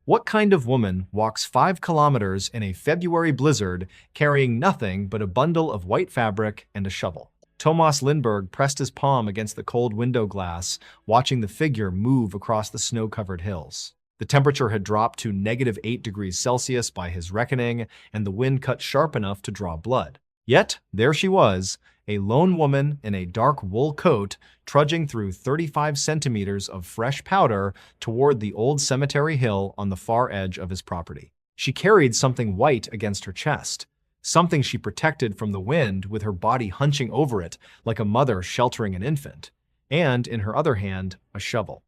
What kind of woman walks 5 kilometers in a February blizzard carrying nothing but a bundle of white fabric and a shovel? Tomas Lindberg pressed his palm against the cold window glass, watching the figure move across the snow-covered hills. The temperature had dropped to -8 degrees Celsius by his reckoning, and the wind cut sharp enough to draw blood. Yet, there she was, a lone woman in a dark wool coat, trudging through 35 centimeters of fresh powder toward the old cemetery hill on the far edge of his property. She carried something white against her chest, something she protected from the wind with her body hunching over it like a mother sheltering an infant, and, in her other hand, a shovel.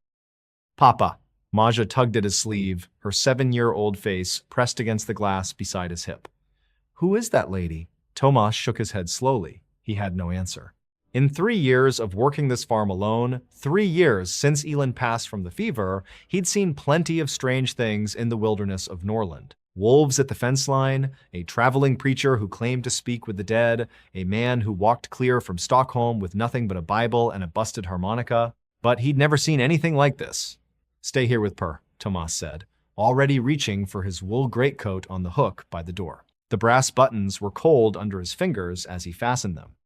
"Papa." Maja tugged at his sleeve, her 7-year-old face pressed against the glass beside his hip. "Who is that lady?" Tomas shook his head slowly. He had no answer. In 3 years of working this farm alone, 3 years since Elin passed from the fever, he'd seen plenty of strange things in the wilderness of Norrland. Wolves at the fence line, a traveling preacher who claimed to speak with the dead, a man who walked clear from Stockholm with nothing but a Bible and a busted harmonica. But he'd never seen anything like this. "Stay here with Per," Tomas said, already reaching for his wool greatcoat on the hook by the door. The brass buttons were cold under his fingers as he fastened them.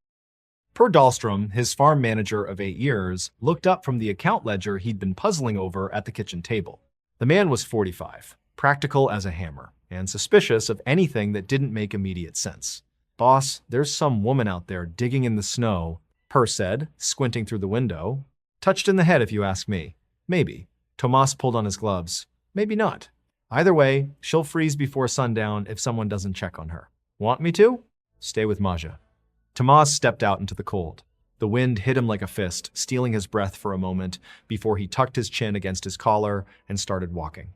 Per Dahlstrom, his farm manager of 8 years, looked up from the account ledger he'd been puzzling over at the kitchen table. The man was 45, practical as a hammer, and suspicious of anything that didn't make immediate sense. "Boss, there's some woman out there digging in the snow," Per said, squinting through the window. "Touched in the head if you ask me. Maybe." Tomas pulled on his gloves. "Maybe not. Either way, she'll freeze before sundown if someone doesn't check on her. Want me to?" "Stay with Maja." Tomas stepped out into the cold. The wind hit him like a fist, stealing his breath for a moment before he tucked his chin against his collar and started walking.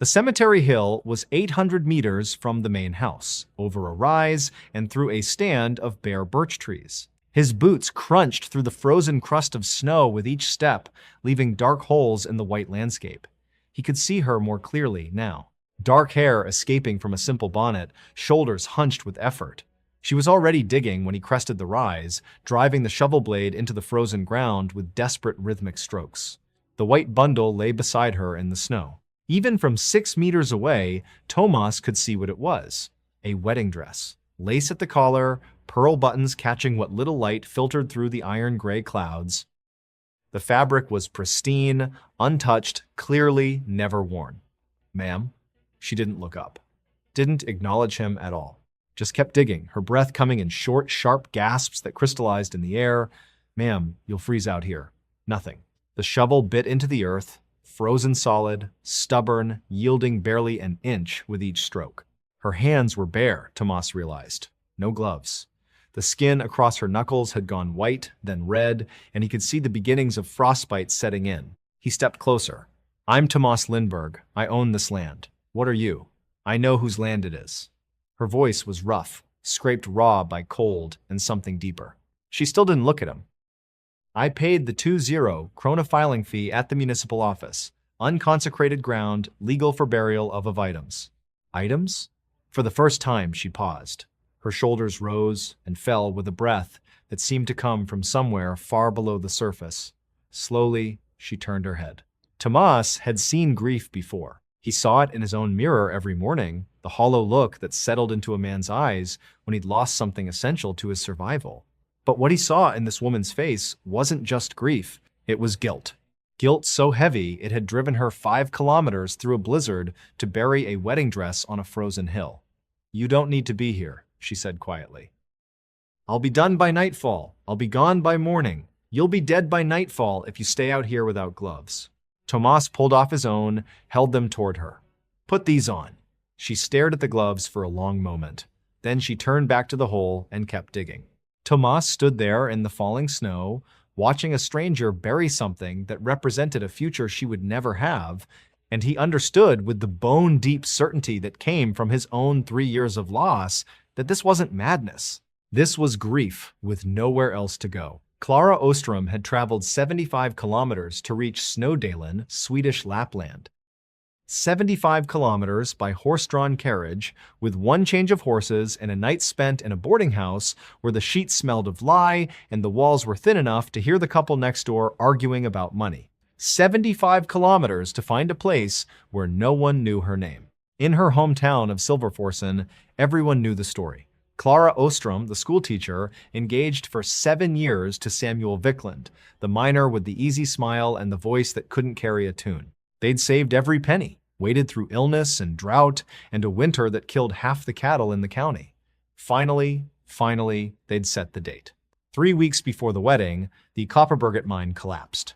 The cemetery hill was 800 meters from the main house, over a rise and through a stand of bare birch trees. His boots crunched through the frozen crust of snow with each step, leaving dark holes in the white landscape. He could see her more clearly now. Dark hair escaping from a simple bonnet, shoulders hunched with effort. She was already digging when he crested the rise, driving the shovel blade into the frozen ground with desperate rhythmic strokes. The white bundle lay beside her in the snow. Even from 6 meters away, Tomas could see what it was. A wedding dress. Lace at the collar, pearl buttons catching what little light filtered through the iron-gray clouds. The fabric was pristine, untouched, clearly never worn. "Ma'am?" She didn't look up. Didn't acknowledge him at all. Just kept digging, her breath coming in short, sharp gasps that crystallized in the air. "Ma'am, you'll freeze out here." Nothing. The shovel bit into the earth, frozen solid, stubborn, yielding barely an inch with each stroke. Her hands were bare, Tomas realized. No gloves. The skin across her knuckles had gone white, then red, and he could see the beginnings of frostbite setting in. He stepped closer. "I'm Tomas Lindberg. I own this land. What are you?" "I know whose land it is." Her voice was rough, scraped raw by cold and something deeper. She still didn't look at him. "I paid the 20 krona filing fee at the municipal office. Unconsecrated ground, legal for burial of items." "Items?" For the first time, she paused. Her shoulders rose and fell with a breath that seemed to come from somewhere far below the surface. Slowly, she turned her head. Tomas had seen grief before. He saw it in his own mirror every morning, the hollow look that settled into a man's eyes when he'd lost something essential to his survival. But what he saw in this woman's face wasn't just grief, it was guilt. Guilt so heavy it had driven her 5 kilometers through a blizzard to bury a wedding dress on a frozen hill. "You don't need to be here," she said quietly. "I'll be done by nightfall. I'll be gone by morning. You'll be dead by nightfall if you stay out here without gloves." Tomas pulled off his own, held them toward her. "Put these on." She stared at the gloves for a long moment. Then she turned back to the hole and kept digging. Tomas stood there in the falling snow, watching a stranger bury something that represented a future she would never have, and he understood with the bone-deep certainty that came from his own 3 years of loss that this wasn't madness. This was grief with nowhere else to go. Klara Ostrom had traveled 75 kilometers to reach Snowdalen, Swedish Lapland. 75 kilometers by horse-drawn carriage, with one change of horses and a night spent in a boarding house where the sheets smelled of lye and the walls were thin enough to hear the couple next door arguing about money. 75 kilometers to find a place where no one knew her name. In her hometown of Silverforsen, everyone knew the story. Clara Ostrom, the schoolteacher, engaged for 7 years to Samuel Vikland, the miner with the easy smile and the voice that couldn't carry a tune. They'd saved every penny, waded through illness and drought and a winter that killed half the cattle in the county. Finally, they'd set the date. 3 weeks before the wedding, the Kopparberget mine collapsed.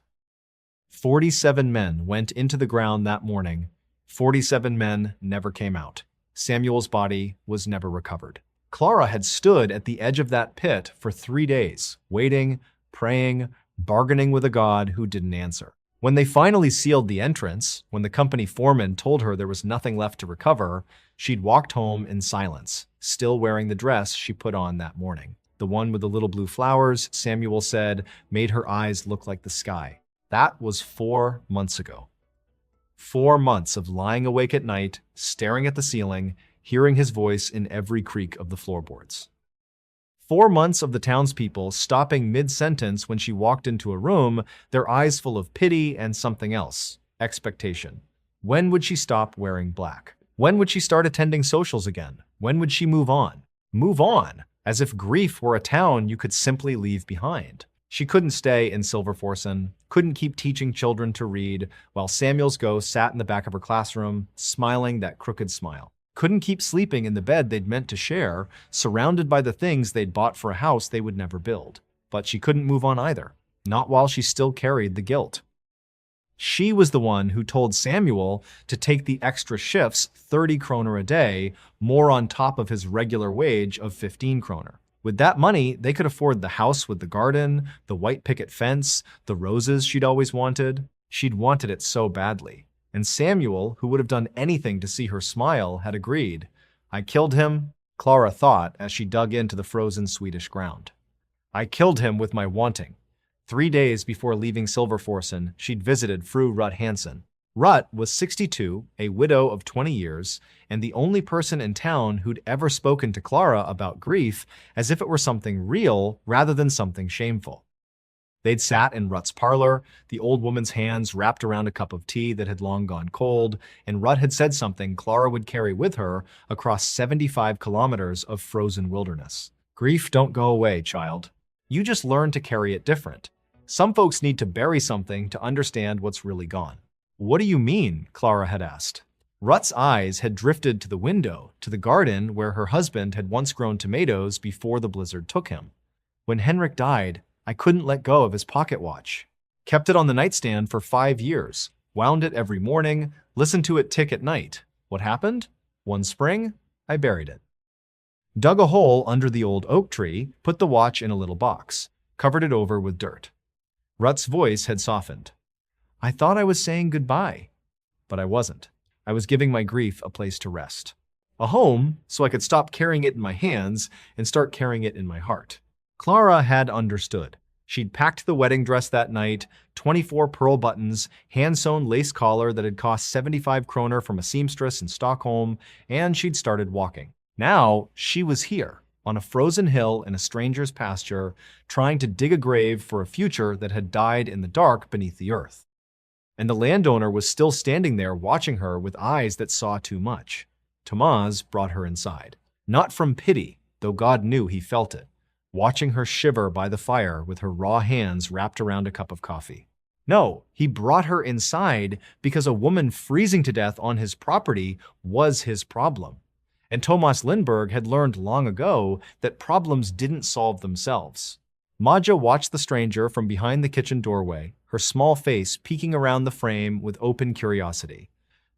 47 men went into the ground that morning. 47 men never came out. Samuel's body was never recovered. Clara had stood at the edge of that pit for 3 days, waiting, praying, bargaining with a God who didn't answer. When they finally sealed the entrance, when the company foreman told her there was nothing left to recover, she'd walked home in silence, still wearing the dress she put on that morning. The one with the little blue flowers, Samuel said, made her eyes look like the sky. That was 4 months ago. 4 months of lying awake at night, staring at the ceiling, hearing his voice in every creak of the floorboards. 4 months of the townspeople stopping mid-sentence when she walked into a room, their eyes full of pity and something else, expectation. When would she stop wearing black? When would she start attending socials again? When would she move on? Move on, as if grief were a town you could simply leave behind. She couldn't stay in Silverforsen, couldn't keep teaching children to read, while Samuel's ghost sat in the back of her classroom, smiling that crooked smile. Couldn't keep sleeping in the bed they'd meant to share, surrounded by the things they'd bought for a house they would never build. But she couldn't move on either, not while she still carried the guilt. She was the one who told Samuel to take the extra shifts, 30 kroner a day, more on top of his regular wage of 15 kroner. With that money, they could afford the house with the garden, the white picket fence, the roses she'd always wanted. She'd wanted it so badly. And Samuel, who would have done anything to see her smile, had agreed. I killed him, Clara thought as she dug into the frozen Swedish ground. I killed him with my wanting. 3 days before leaving Silverforsen, she'd visited Fru Rut Hansen. Rut was 62, a widow of 20 years, and the only person in town who'd ever spoken to Clara about grief as if it were something real rather than something shameful. They'd sat in Rut's parlor, the old woman's hands wrapped around a cup of tea that had long gone cold, and Rut had said something Clara would carry with her across 75 kilometers of frozen wilderness. Grief don't go away, child. You just learn to carry it different. Some folks need to bury something to understand what's really gone. What do you mean? Clara had asked. Rut's eyes had drifted to the window, to the garden where her husband had once grown tomatoes before the blizzard took him. When Henrik died, I couldn't let go of his pocket watch. Kept it on the nightstand for 5 years, wound it every morning, listened to it tick at night. What happened? One spring, I buried it. Dug a hole under the old oak tree, put the watch in a little box, covered it over with dirt. Rut's voice had softened. I thought I was saying goodbye, but I wasn't. I was giving my grief a place to rest. A home, so I could stop carrying it in my hands and start carrying it in my heart. Clara had understood. She'd packed the wedding dress that night, 24 pearl buttons, hand-sewn lace collar that had cost 75 kroner from a seamstress in Stockholm, and she'd started walking. Now, she was here, on a frozen hill in a stranger's pasture, trying to dig a grave for a future that had died in the dark beneath the earth. And the landowner was still standing there watching her with eyes that saw too much. Tomas brought her inside. Not from pity, though God knew he felt it, watching her shiver by the fire with her raw hands wrapped around a cup of coffee. No, he brought her inside because a woman freezing to death on his property was his problem. And Tomas Lindberg had learned long ago that problems didn't solve themselves. Maja watched the stranger from behind the kitchen doorway, her small face peeking around the frame with open curiosity.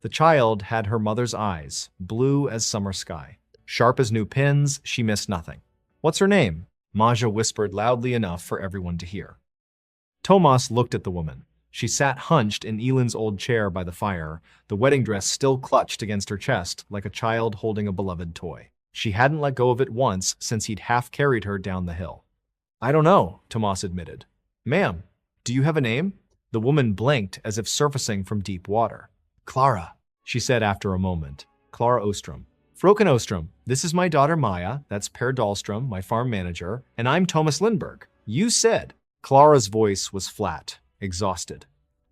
The child had her mother's eyes, blue as summer sky. Sharp as new pins, she missed nothing. What's her name? Maja whispered loudly enough for everyone to hear. Tomas looked at the woman. She sat hunched in Elin's old chair by the fire, the wedding dress still clutched against her chest like a child holding a beloved toy. She hadn't let go of it once since he'd half carried her down the hill. I don't know, Tomas admitted. Ma'am, do you have a name? The woman blinked as if surfacing from deep water. Clara, she said after a moment. Clara Ostrom. Fröken Ostrom, this is my daughter Maya, that's Per Dahlstrom, my farm manager, and I'm Tomas Lindberg. You said. Clara's voice was flat, exhausted.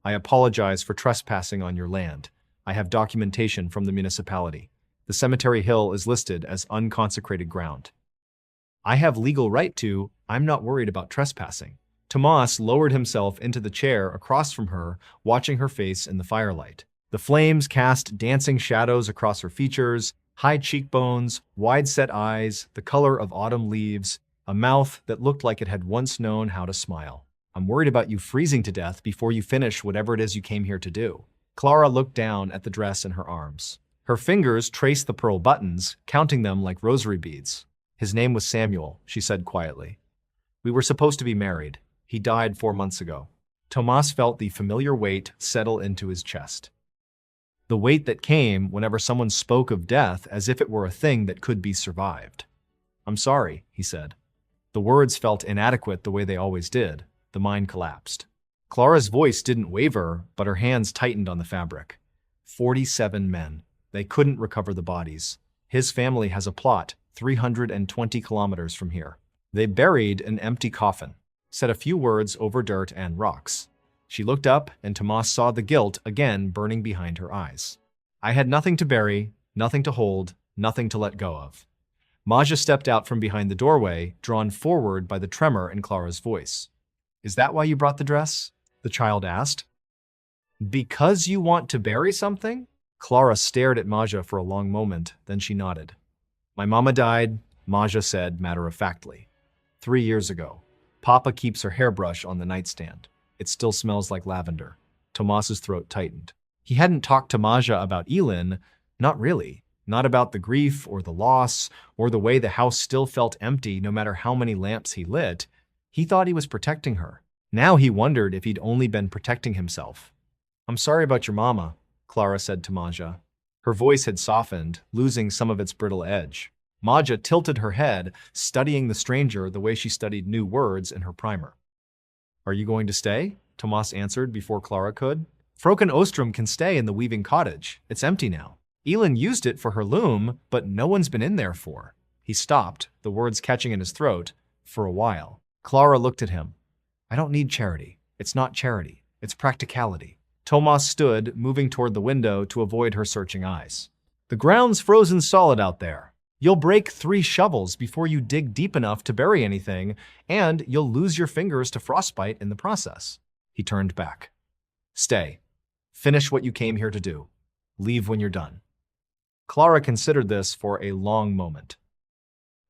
I apologize for trespassing on your land. I have documentation from the municipality. The cemetery hill is listed as unconsecrated ground. I have legal right to. I'm not worried about trespassing. Tomas lowered himself into the chair across from her, watching her face in the firelight. The flames cast dancing shadows across her features, high cheekbones, wide-set eyes, the color of autumn leaves, a mouth that looked like it had once known how to smile. I'm worried about you freezing to death before you finish whatever it is you came here to do. Clara looked down at the dress in her arms. Her fingers traced the pearl buttons, counting them like rosary beads. His name was Samuel, she said quietly. We were supposed to be married. He died 4 months ago. Tomas felt the familiar weight settle into his chest. The weight that came whenever someone spoke of death as if it were a thing that could be survived. I'm sorry, he said. The words felt inadequate the way they always did. The mind collapsed. Clara's voice didn't waver, but her hands tightened on the fabric. 47 men. They couldn't recover the bodies. His family has a plot 320 kilometers from here. They buried an empty coffin, said a few words over dirt and rocks. She looked up, and Tomas saw the guilt again burning behind her eyes. I had nothing to bury, nothing to hold, nothing to let go of. Maja stepped out from behind the doorway, drawn forward by the tremor in Clara's voice. Is that why you brought the dress? The child asked. Because you want to bury something? Clara stared at Maja for a long moment, then she nodded. My mama died, Maja said matter-of-factly. 3 years ago. Papa keeps her hairbrush on the nightstand. It still smells like lavender. Tomas's throat tightened. He hadn't talked to Maja about Elin, not really. Not about the grief or the loss or the way the house still felt empty no matter how many lamps he lit. He thought he was protecting her. Now he wondered if he'd only been protecting himself. I'm sorry about your mama, Clara said to Maja. Her voice had softened, losing some of its brittle edge. Maja tilted her head, studying the stranger the way she studied new words in her primer. Are you going to stay? Tomas answered before Clara could. Fröken Ostrom can stay in the weaving cottage. It's empty now. Elin used it for her loom, but no one's been in there for. He stopped, the words catching in his throat, for a while. Clara looked at him. I don't need charity. It's not charity. It's practicality. Tomas stood, moving toward the window to avoid her searching eyes. The ground's frozen solid out there. You'll break 3 shovels before you dig deep enough to bury anything, and you'll lose your fingers to frostbite in the process. He turned back. Stay. Finish what you came here to do. Leave when you're done. Clara considered this for a long moment.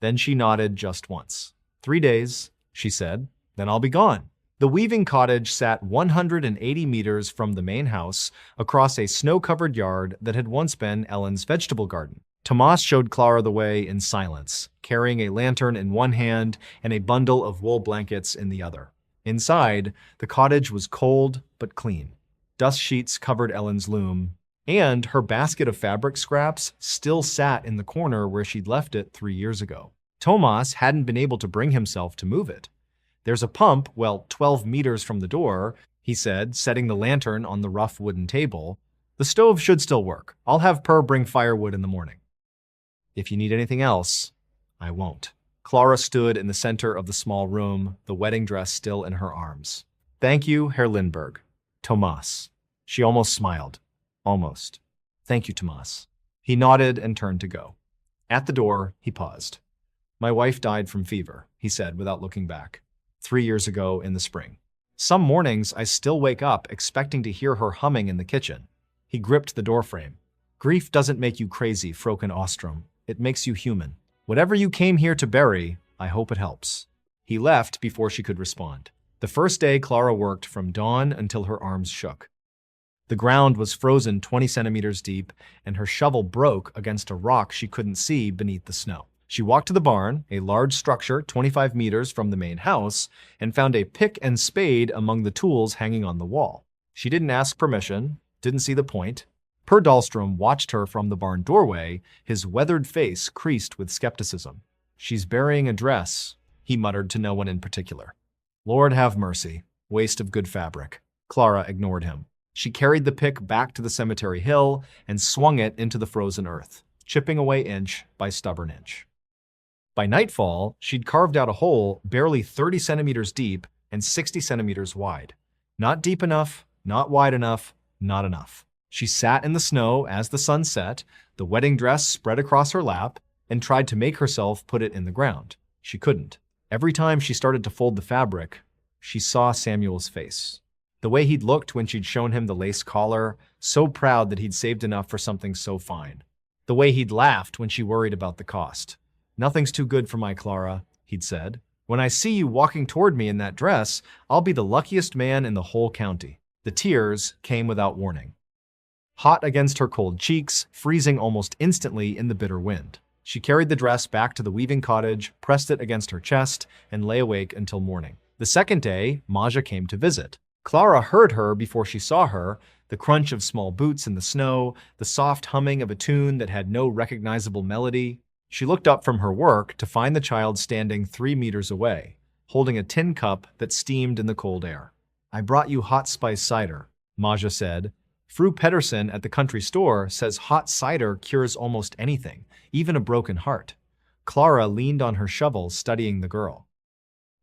Then she nodded just once. 3 days, she said, then I'll be gone. The weaving cottage sat 180 meters from the main house, across a snow-covered yard that had once been Ellen's vegetable garden. Tomas showed Clara the way in silence, carrying a lantern in one hand and a bundle of wool blankets in the other. Inside, the cottage was cold but clean. Dust sheets covered Ellen's loom, and her basket of fabric scraps still sat in the corner where she'd left it 3 years ago. Tomas hadn't been able to bring himself to move it. There's a pump, 12 meters from the door, he said, setting the lantern on the rough wooden table. The stove should still work. I'll have Per bring firewood in the morning. If you need anything else, I won't. Clara stood in the center of the small room, the wedding dress still in her arms. Thank you, Herr Lindberg. Tomas. She almost smiled. Almost. Thank you, Tomas. He nodded and turned to go. At the door, he paused. My wife died from fever, he said without looking back. 3 years ago in the spring. Some mornings I still wake up expecting to hear her humming in the kitchen. He gripped the doorframe. Grief doesn't make you crazy, Fröken Ostrom. It makes you human. Whatever you came here to bury, I hope it helps. He left before she could respond. The first day Clara worked from dawn until her arms shook. The ground was frozen 20 centimeters deep, and her shovel broke against a rock she couldn't see beneath the snow. She walked to the barn, a large structure 25 meters from the main house, and found a pick and spade among the tools hanging on the wall. She didn't ask permission, didn't see the point. Per Dahlstrom watched her from the barn doorway, his weathered face creased with skepticism. She's burying a dress, he muttered to no one in particular. Lord have mercy, waste of good fabric. Clara ignored him. She carried the pick back to the cemetery hill and swung it into the frozen earth, chipping away inch by stubborn inch. By nightfall, she'd carved out a hole barely 30 centimeters deep and 60 centimeters wide. Not deep enough, Not wide enough, not enough. She sat in the snow as the sun set, the wedding dress spread across her lap, and tried to make herself put it in the ground. She couldn't. Every time she started to fold the fabric, she saw Samuel's face. The way he'd looked when she'd shown him the lace collar, so proud that he'd saved enough for something so fine. The way he'd laughed when she worried about the cost. "Nothing's too good for my Clara," he'd said. "When I see you walking toward me in that dress, I'll be the luckiest man in the whole county." The tears came without warning. Hot against her cold cheeks, freezing almost instantly in the bitter wind. She carried the dress back to the weaving cottage, pressed it against her chest, and lay awake until morning. The second day, Maja came to visit. Clara heard her before she saw her, the crunch of small boots in the snow, the soft humming of a tune that had no recognizable melody. She looked up from her work to find the child standing 3 meters away, holding a tin cup that steamed in the cold air. "I brought you hot spice cider," Maja said. "Fru Pedersen at the country store says hot cider cures almost anything, even a broken heart." Clara leaned on her shovel, studying the girl.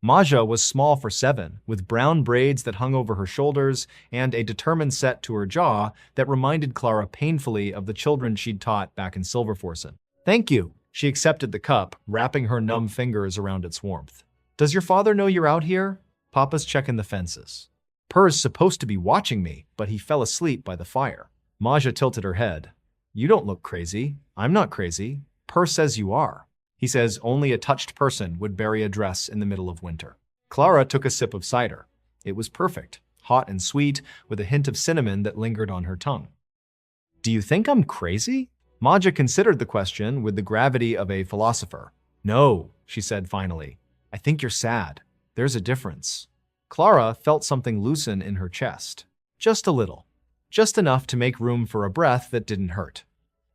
Maja was small for 7, with brown braids that hung over her shoulders and a determined set to her jaw that reminded Clara painfully of the children she'd taught back in Silverforsen. "Thank you." She accepted the cup, wrapping her numb fingers around its warmth. "Does your father know you're out here?" "Papa's checking the fences. Per's supposed to be watching me, but he fell asleep by the fire." Maja tilted her head. "You don't look crazy. I'm not crazy. Per says you are. He says only a touched person would bury a dress in the middle of winter." Clara took a sip of cider. It was perfect, hot and sweet, with a hint of cinnamon that lingered on her tongue. "Do you think I'm crazy?" Maja considered the question with the gravity of a philosopher. "No," she said finally. "I think you're sad. There's a difference." Clara felt something loosen in her chest. Just a little. Just enough to make room for a breath that didn't hurt.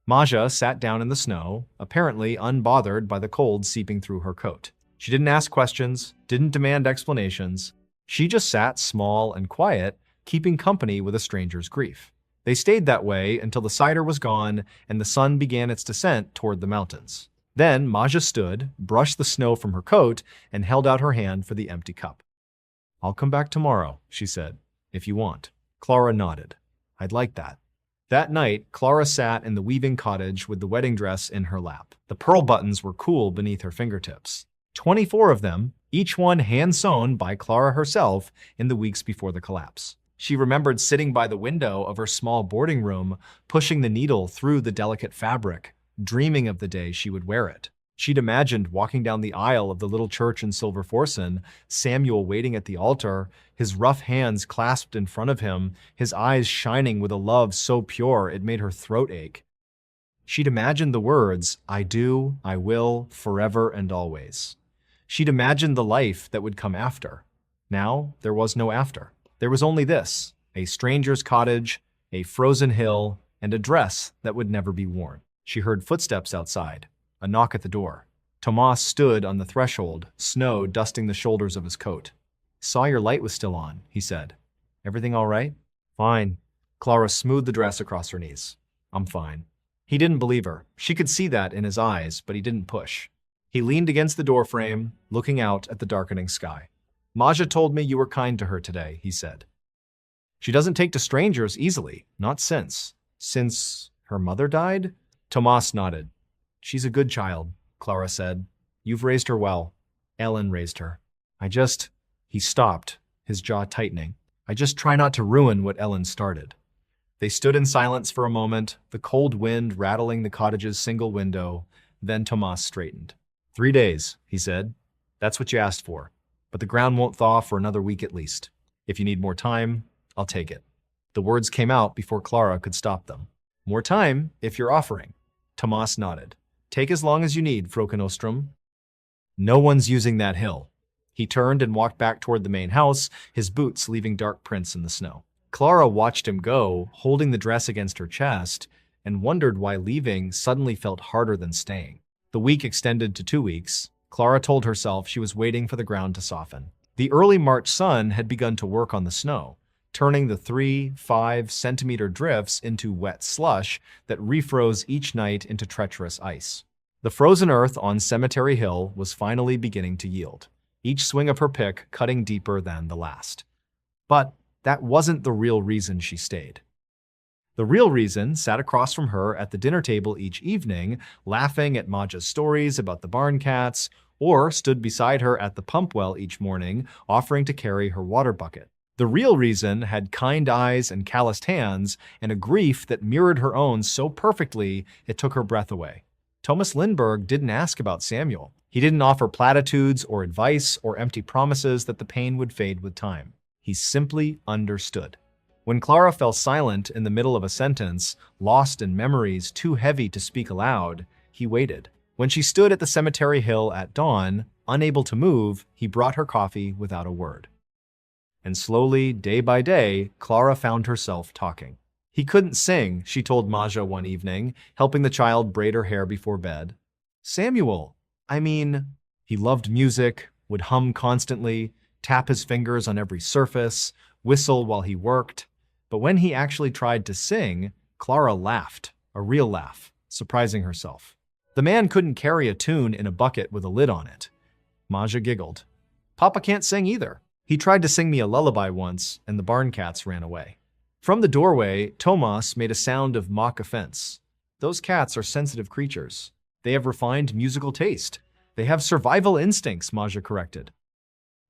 Maja sat down in the snow, apparently unbothered by the cold seeping through her coat. She didn't ask questions, didn't demand explanations. She just sat small and quiet, keeping company with a stranger's grief. They stayed that way until the cider was gone and the sun began its descent toward the mountains. Then Maja stood, brushed the snow from her coat, and held out her hand for the empty cup. "I'll come back tomorrow," she said, "if you want." Clara nodded. "I'd like that." That night, Clara sat in the weaving cottage with the wedding dress in her lap. The pearl buttons were cool beneath her fingertips. 24 of them, each one hand-sewn by Clara herself in the weeks before the collapse. She remembered sitting by the window of her small boarding room, pushing the needle through the delicate fabric, dreaming of the day she would wear it. She'd imagined walking down the aisle of the little church in Silverforsen, Samuel waiting at the altar, his rough hands clasped in front of him, his eyes shining with a love so pure it made her throat ache. She'd imagined the words, "I do, I will, forever and always." She'd imagined the life that would come after. Now, there was no after. There was only this, a stranger's cottage, a frozen hill, and a dress that would never be worn. She heard footsteps outside. A knock at the door. Tomas stood on the threshold, snow dusting the shoulders of his coat. "Saw your light was still on," he said. "Everything all right?" "Fine." Clara smoothed the dress across her knees. "I'm fine." He didn't believe her. She could see that in his eyes, but he didn't push. He leaned against the doorframe, looking out at the darkening sky. "Maja told me you were kind to her today," he said. "She doesn't take to strangers easily, not since." "Since her mother died?" Tomas nodded. "She's a good child," Clara said. "You've raised her well. Ellen raised her. He stopped, his jaw tightening. "I just try not to ruin what Ellen started." They stood in silence for a moment, the cold wind rattling the cottage's single window. Then Tomas straightened. 3 days, he said. "That's what you asked for. But the ground won't thaw for another week at least. If you need more time, I'll take it." The words came out before Clara could stop them. "More time, if you're offering." Tomas nodded. "Take as long as you need, Fröken Ostrom. No one's using that hill." He turned and walked back toward the main house, his boots leaving dark prints in the snow. Clara watched him go, holding the dress against her chest, and wondered why leaving suddenly felt harder than staying. The week extended to 2 weeks. Clara told herself she was waiting for the ground to soften. The early March sun had begun to work on the snow, turning the 3-5 centimeter drifts into wet slush that refroze each night into treacherous ice. The frozen earth on Cemetery Hill was finally beginning to yield, each swing of her pick cutting deeper than the last. But That wasn't the real reason she stayed. The real reason sat across from her at the dinner table each evening, laughing at Maja's stories about the barn cats, or stood beside her at the pump well each morning, offering to carry her water bucket. The real reason had kind eyes and calloused hands, and a grief that mirrored her own so perfectly it took her breath away. Thomas Lindberg didn't ask about Samuel. He didn't offer platitudes or advice or empty promises that the pain would fade with time. He simply understood. When Clara fell silent in the middle of a sentence, lost in memories too heavy to speak aloud, he waited. When she stood at the cemetery hill at dawn, unable to move, he brought her coffee without a word. And slowly, day by day, Clara found herself talking. He couldn't sing, she told Maja one evening, helping the child braid her hair before bed. Samuel, he loved music, would hum constantly, tap his fingers on every surface, whistle while he worked. But when he actually tried to sing, Clara laughed, a real laugh, surprising herself. The man couldn't carry a tune in a bucket with a lid on it. Maja giggled. Papa can't sing either. He tried to sing me a lullaby once, and the barn cats ran away. From the doorway, Tomas made a sound of mock offense. Those cats are sensitive creatures. They have refined musical taste. They have survival instincts, Maja corrected.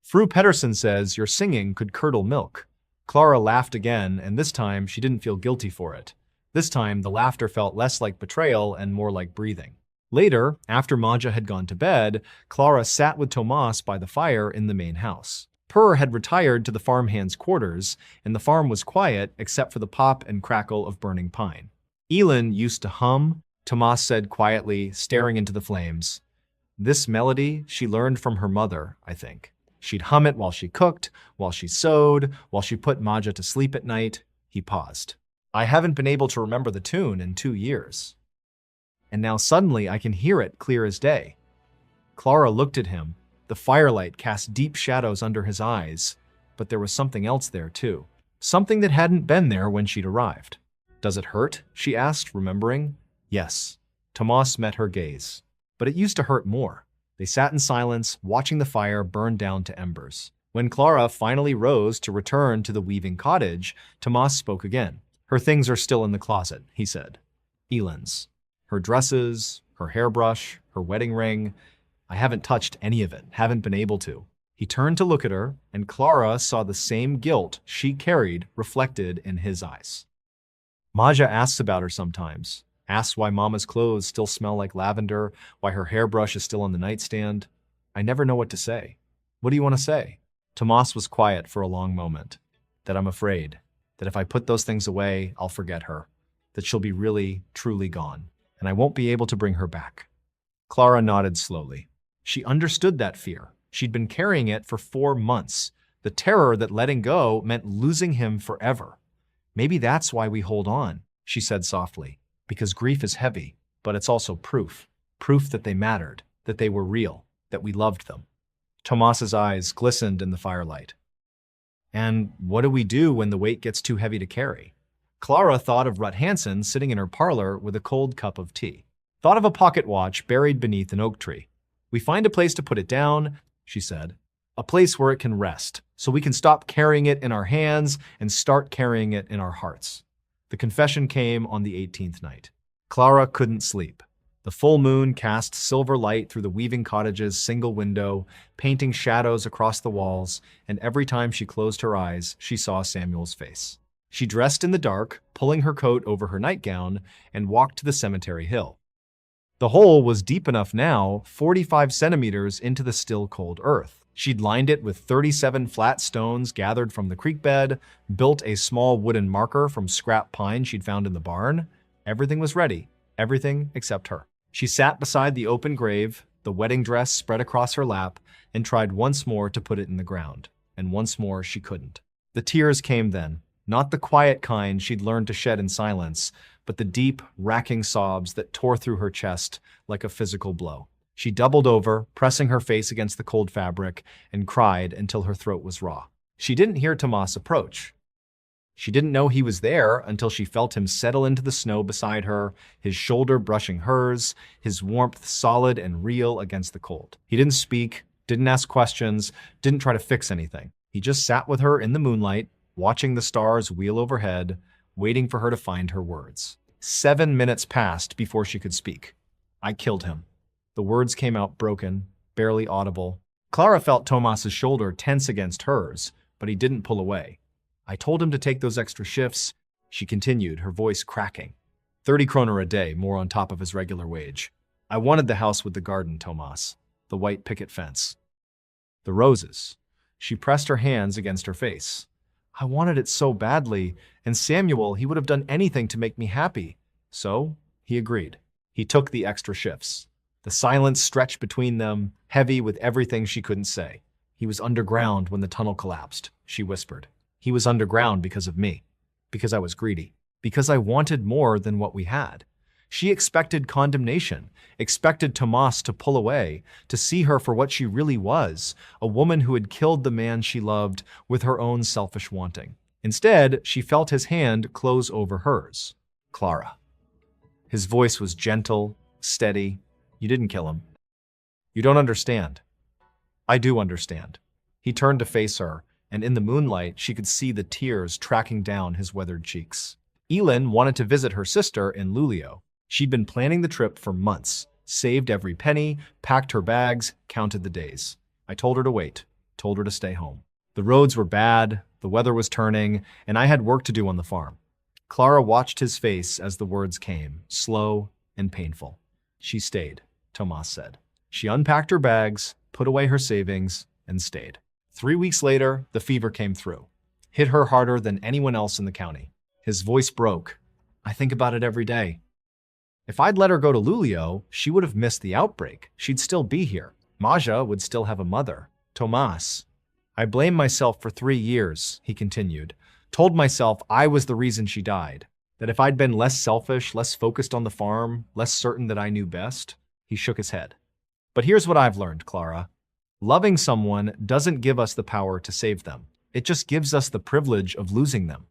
Fru Pettersson says your singing could curdle milk. Clara laughed again, and this time she didn't feel guilty for it. This time the laughter felt less like betrayal and more like breathing. Later, after Maja had gone to bed, Clara sat with Tomas by the fire in the main house. Per had retired to the farmhand's quarters, and the farm was quiet except for the pop and crackle of burning pine. Elin used to hum, Tomas said quietly, staring into the flames. This melody she learned from her mother, I think. She'd hum it while she cooked, while she sewed, while she put Maja to sleep at night. He paused. I haven't been able to remember the tune in 2 years. And now suddenly I can hear it clear as day. Clara looked at him. The firelight cast deep shadows under his eyes, but there was something else there too. Something that hadn't been there when she'd arrived. Does it hurt? She asked, remembering. Yes. Tomas met her gaze. But it used to hurt more. They sat in silence, watching the fire burn down to embers. When Clara finally rose to return to the weaving cottage, Tomas spoke again. Her things are still in the closet, he said. Elin's. Her dresses, her hairbrush, her wedding ring. I haven't touched any of it, haven't been able to. He turned to look at her, and Clara saw the same guilt she carried reflected in his eyes. Maja asks about her sometimes. Asks why Mama's clothes still smell like lavender, why her hairbrush is still on the nightstand. I never know what to say. What do you want to say? Tomas was quiet for a long moment. That I'm afraid. That if I put those things away, I'll forget her. That she'll be really, truly gone. And I won't be able to bring her back. Clara nodded slowly. She understood that fear. She'd been carrying it for 4 months. The terror that letting go meant losing him forever. Maybe that's why we hold on, she said softly. Because grief is heavy, but it's also proof. Proof that they mattered, that they were real, that we loved them. Tomas's eyes glistened in the firelight. And what do we do when the weight gets too heavy to carry? Clara thought of Rut Hansen sitting in her parlor with a cold cup of tea. Thought of a pocket watch buried beneath an oak tree. We find a place to put it down, she said. A place where it can rest, so we can stop carrying it in our hands and start carrying it in our hearts. The confession came on the 18th night. Clara couldn't sleep. The full moon cast silver light through the weaving cottage's single window, painting shadows across the walls, and every time she closed her eyes, she saw Samuel's face. She dressed in the dark, pulling her coat over her nightgown, and walked to the cemetery hill. The hole was deep enough now, 45 centimeters into the still cold earth. She'd lined it with 37 flat stones gathered from the creek bed, built a small wooden marker from scrap pine she'd found in the barn. Everything was ready, everything except her. She sat beside the open grave, the wedding dress spread across her lap, and tried once more to put it in the ground. And once more she couldn't. The tears came then, not the quiet kind she'd learned to shed in silence, but the deep, racking sobs that tore through her chest like a physical blow. She doubled over, pressing her face against the cold fabric, and cried until her throat was raw. She didn't hear Tomas approach. She didn't know he was there until she felt him settle into the snow beside her, his shoulder brushing hers, his warmth solid and real against the cold. He didn't speak, didn't ask questions, didn't try to fix anything. He just sat with her in the moonlight, watching the stars wheel overhead, waiting for her to find her words. 7 minutes passed before she could speak. I killed him. The words came out broken, barely audible. Clara felt Tomas's shoulder tense against hers, but he didn't pull away. I told him to take those extra shifts, she continued, her voice cracking. 30 kroner a day, more on top of his regular wage. I wanted the house with the garden, Tomas. The white picket fence. The roses. She pressed her hands against her face. I wanted it so badly, and Samuel, he would have done anything to make me happy. So, he agreed. He took the extra shifts. The silence stretched between them, heavy with everything she couldn't say. He was underground when the tunnel collapsed, she whispered. He was underground because of me. Because I was greedy. Because I wanted more than what we had. She expected condemnation, expected Tomas to pull away, to see her for what she really was, a woman who had killed the man she loved with her own selfish wanting. Instead, she felt his hand close over hers. Clara. His voice was gentle, steady. You didn't kill him. You don't understand. I do understand. He turned to face her, and in the moonlight, she could see the tears tracking down his weathered cheeks. Elin wanted to visit her sister in Luleå. She'd been planning the trip for months, saved every penny, packed her bags, counted the days. I told her to wait, told her to stay home. The roads were bad, the weather was turning, and I had work to do on the farm. Clara watched his face as the words came, slow and painful. She stayed, Tomas said. She unpacked her bags, put away her savings, and stayed. 3 weeks later, the fever came through. Hit her harder than anyone else in the county. His voice broke. I think about it every day. If I'd let her go to Luleå, she would have missed the outbreak. She'd still be here. Maja would still have a mother. Tomas. I blamed myself for 3 years, he continued. Told myself I was the reason she died. That if I'd been less selfish, less focused on the farm, less certain that I knew best. He shook his head. But here's what I've learned, Clara. Loving someone doesn't give us the power to save them. It just gives us the privilege of losing them.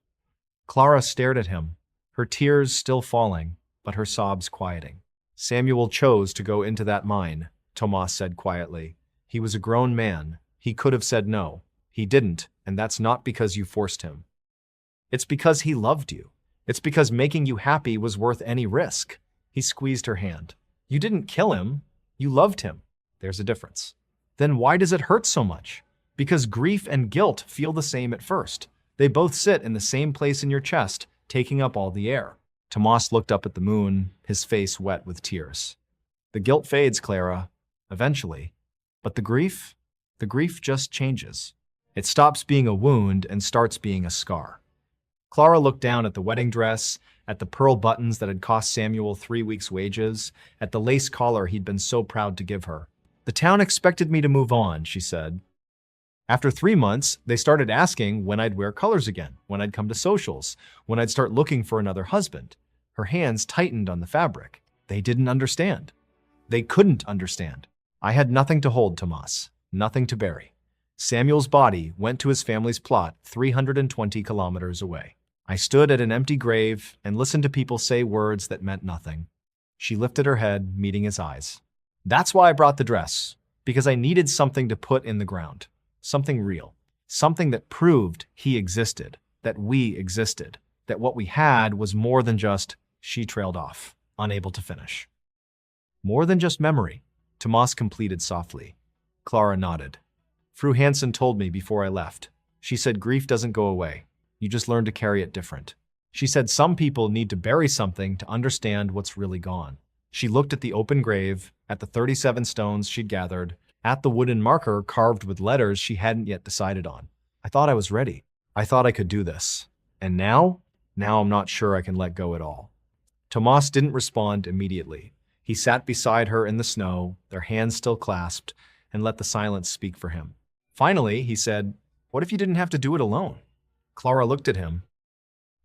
Clara stared at him, her tears still falling, but her sobs quieting. Samuel chose to go into that mine, Tomas said quietly. He was a grown man. He could have said no. He didn't, and that's not because you forced him. It's because he loved you. It's because making you happy was worth any risk. He squeezed her hand. You didn't kill him. You loved him. There's a difference. Then why does it hurt so much? Because grief and guilt feel the same at first. They both sit in the same place in your chest, taking up all the air. Tomas looked up at the moon, his face wet with tears. The guilt fades, Clara, eventually. But the grief just changes. It stops being a wound and starts being a scar. Clara looked down at the wedding dress, at the pearl buttons that had cost Samuel 3 weeks' wages, at the lace collar he'd been so proud to give her. The town expected me to move on, she said. After 3 months, they started asking when I'd wear colors again, when I'd come to socials, when I'd start looking for another husband. Her hands tightened on the fabric. They didn't understand. They couldn't understand. I had nothing to hold, Tomas, nothing to bury. Samuel's body went to his family's plot 320 kilometers away. I stood at an empty grave and listened to people say words that meant nothing. She lifted her head, meeting his eyes. That's why I brought the dress, because I needed something to put in the ground. Something real. Something that proved he existed, that we existed, that what we had was more than just, she trailed off, unable to finish. More than just memory, Tomas completed softly. Clara nodded. Fru Hansen told me before I left. She said grief doesn't go away. You just learn to carry it different. She said some people need to bury something to understand what's really gone. She looked at the open grave, at the 37 stones she'd gathered, at the wooden marker carved with letters she hadn't yet decided on. I thought I was ready. I thought I could do this. And now? Now I'm not sure I can let go at all. Tomas didn't respond immediately. He sat beside her in the snow, their hands still clasped, and let the silence speak for him. Finally, he said, "What if you didn't have to do it alone?" Clara looked at him.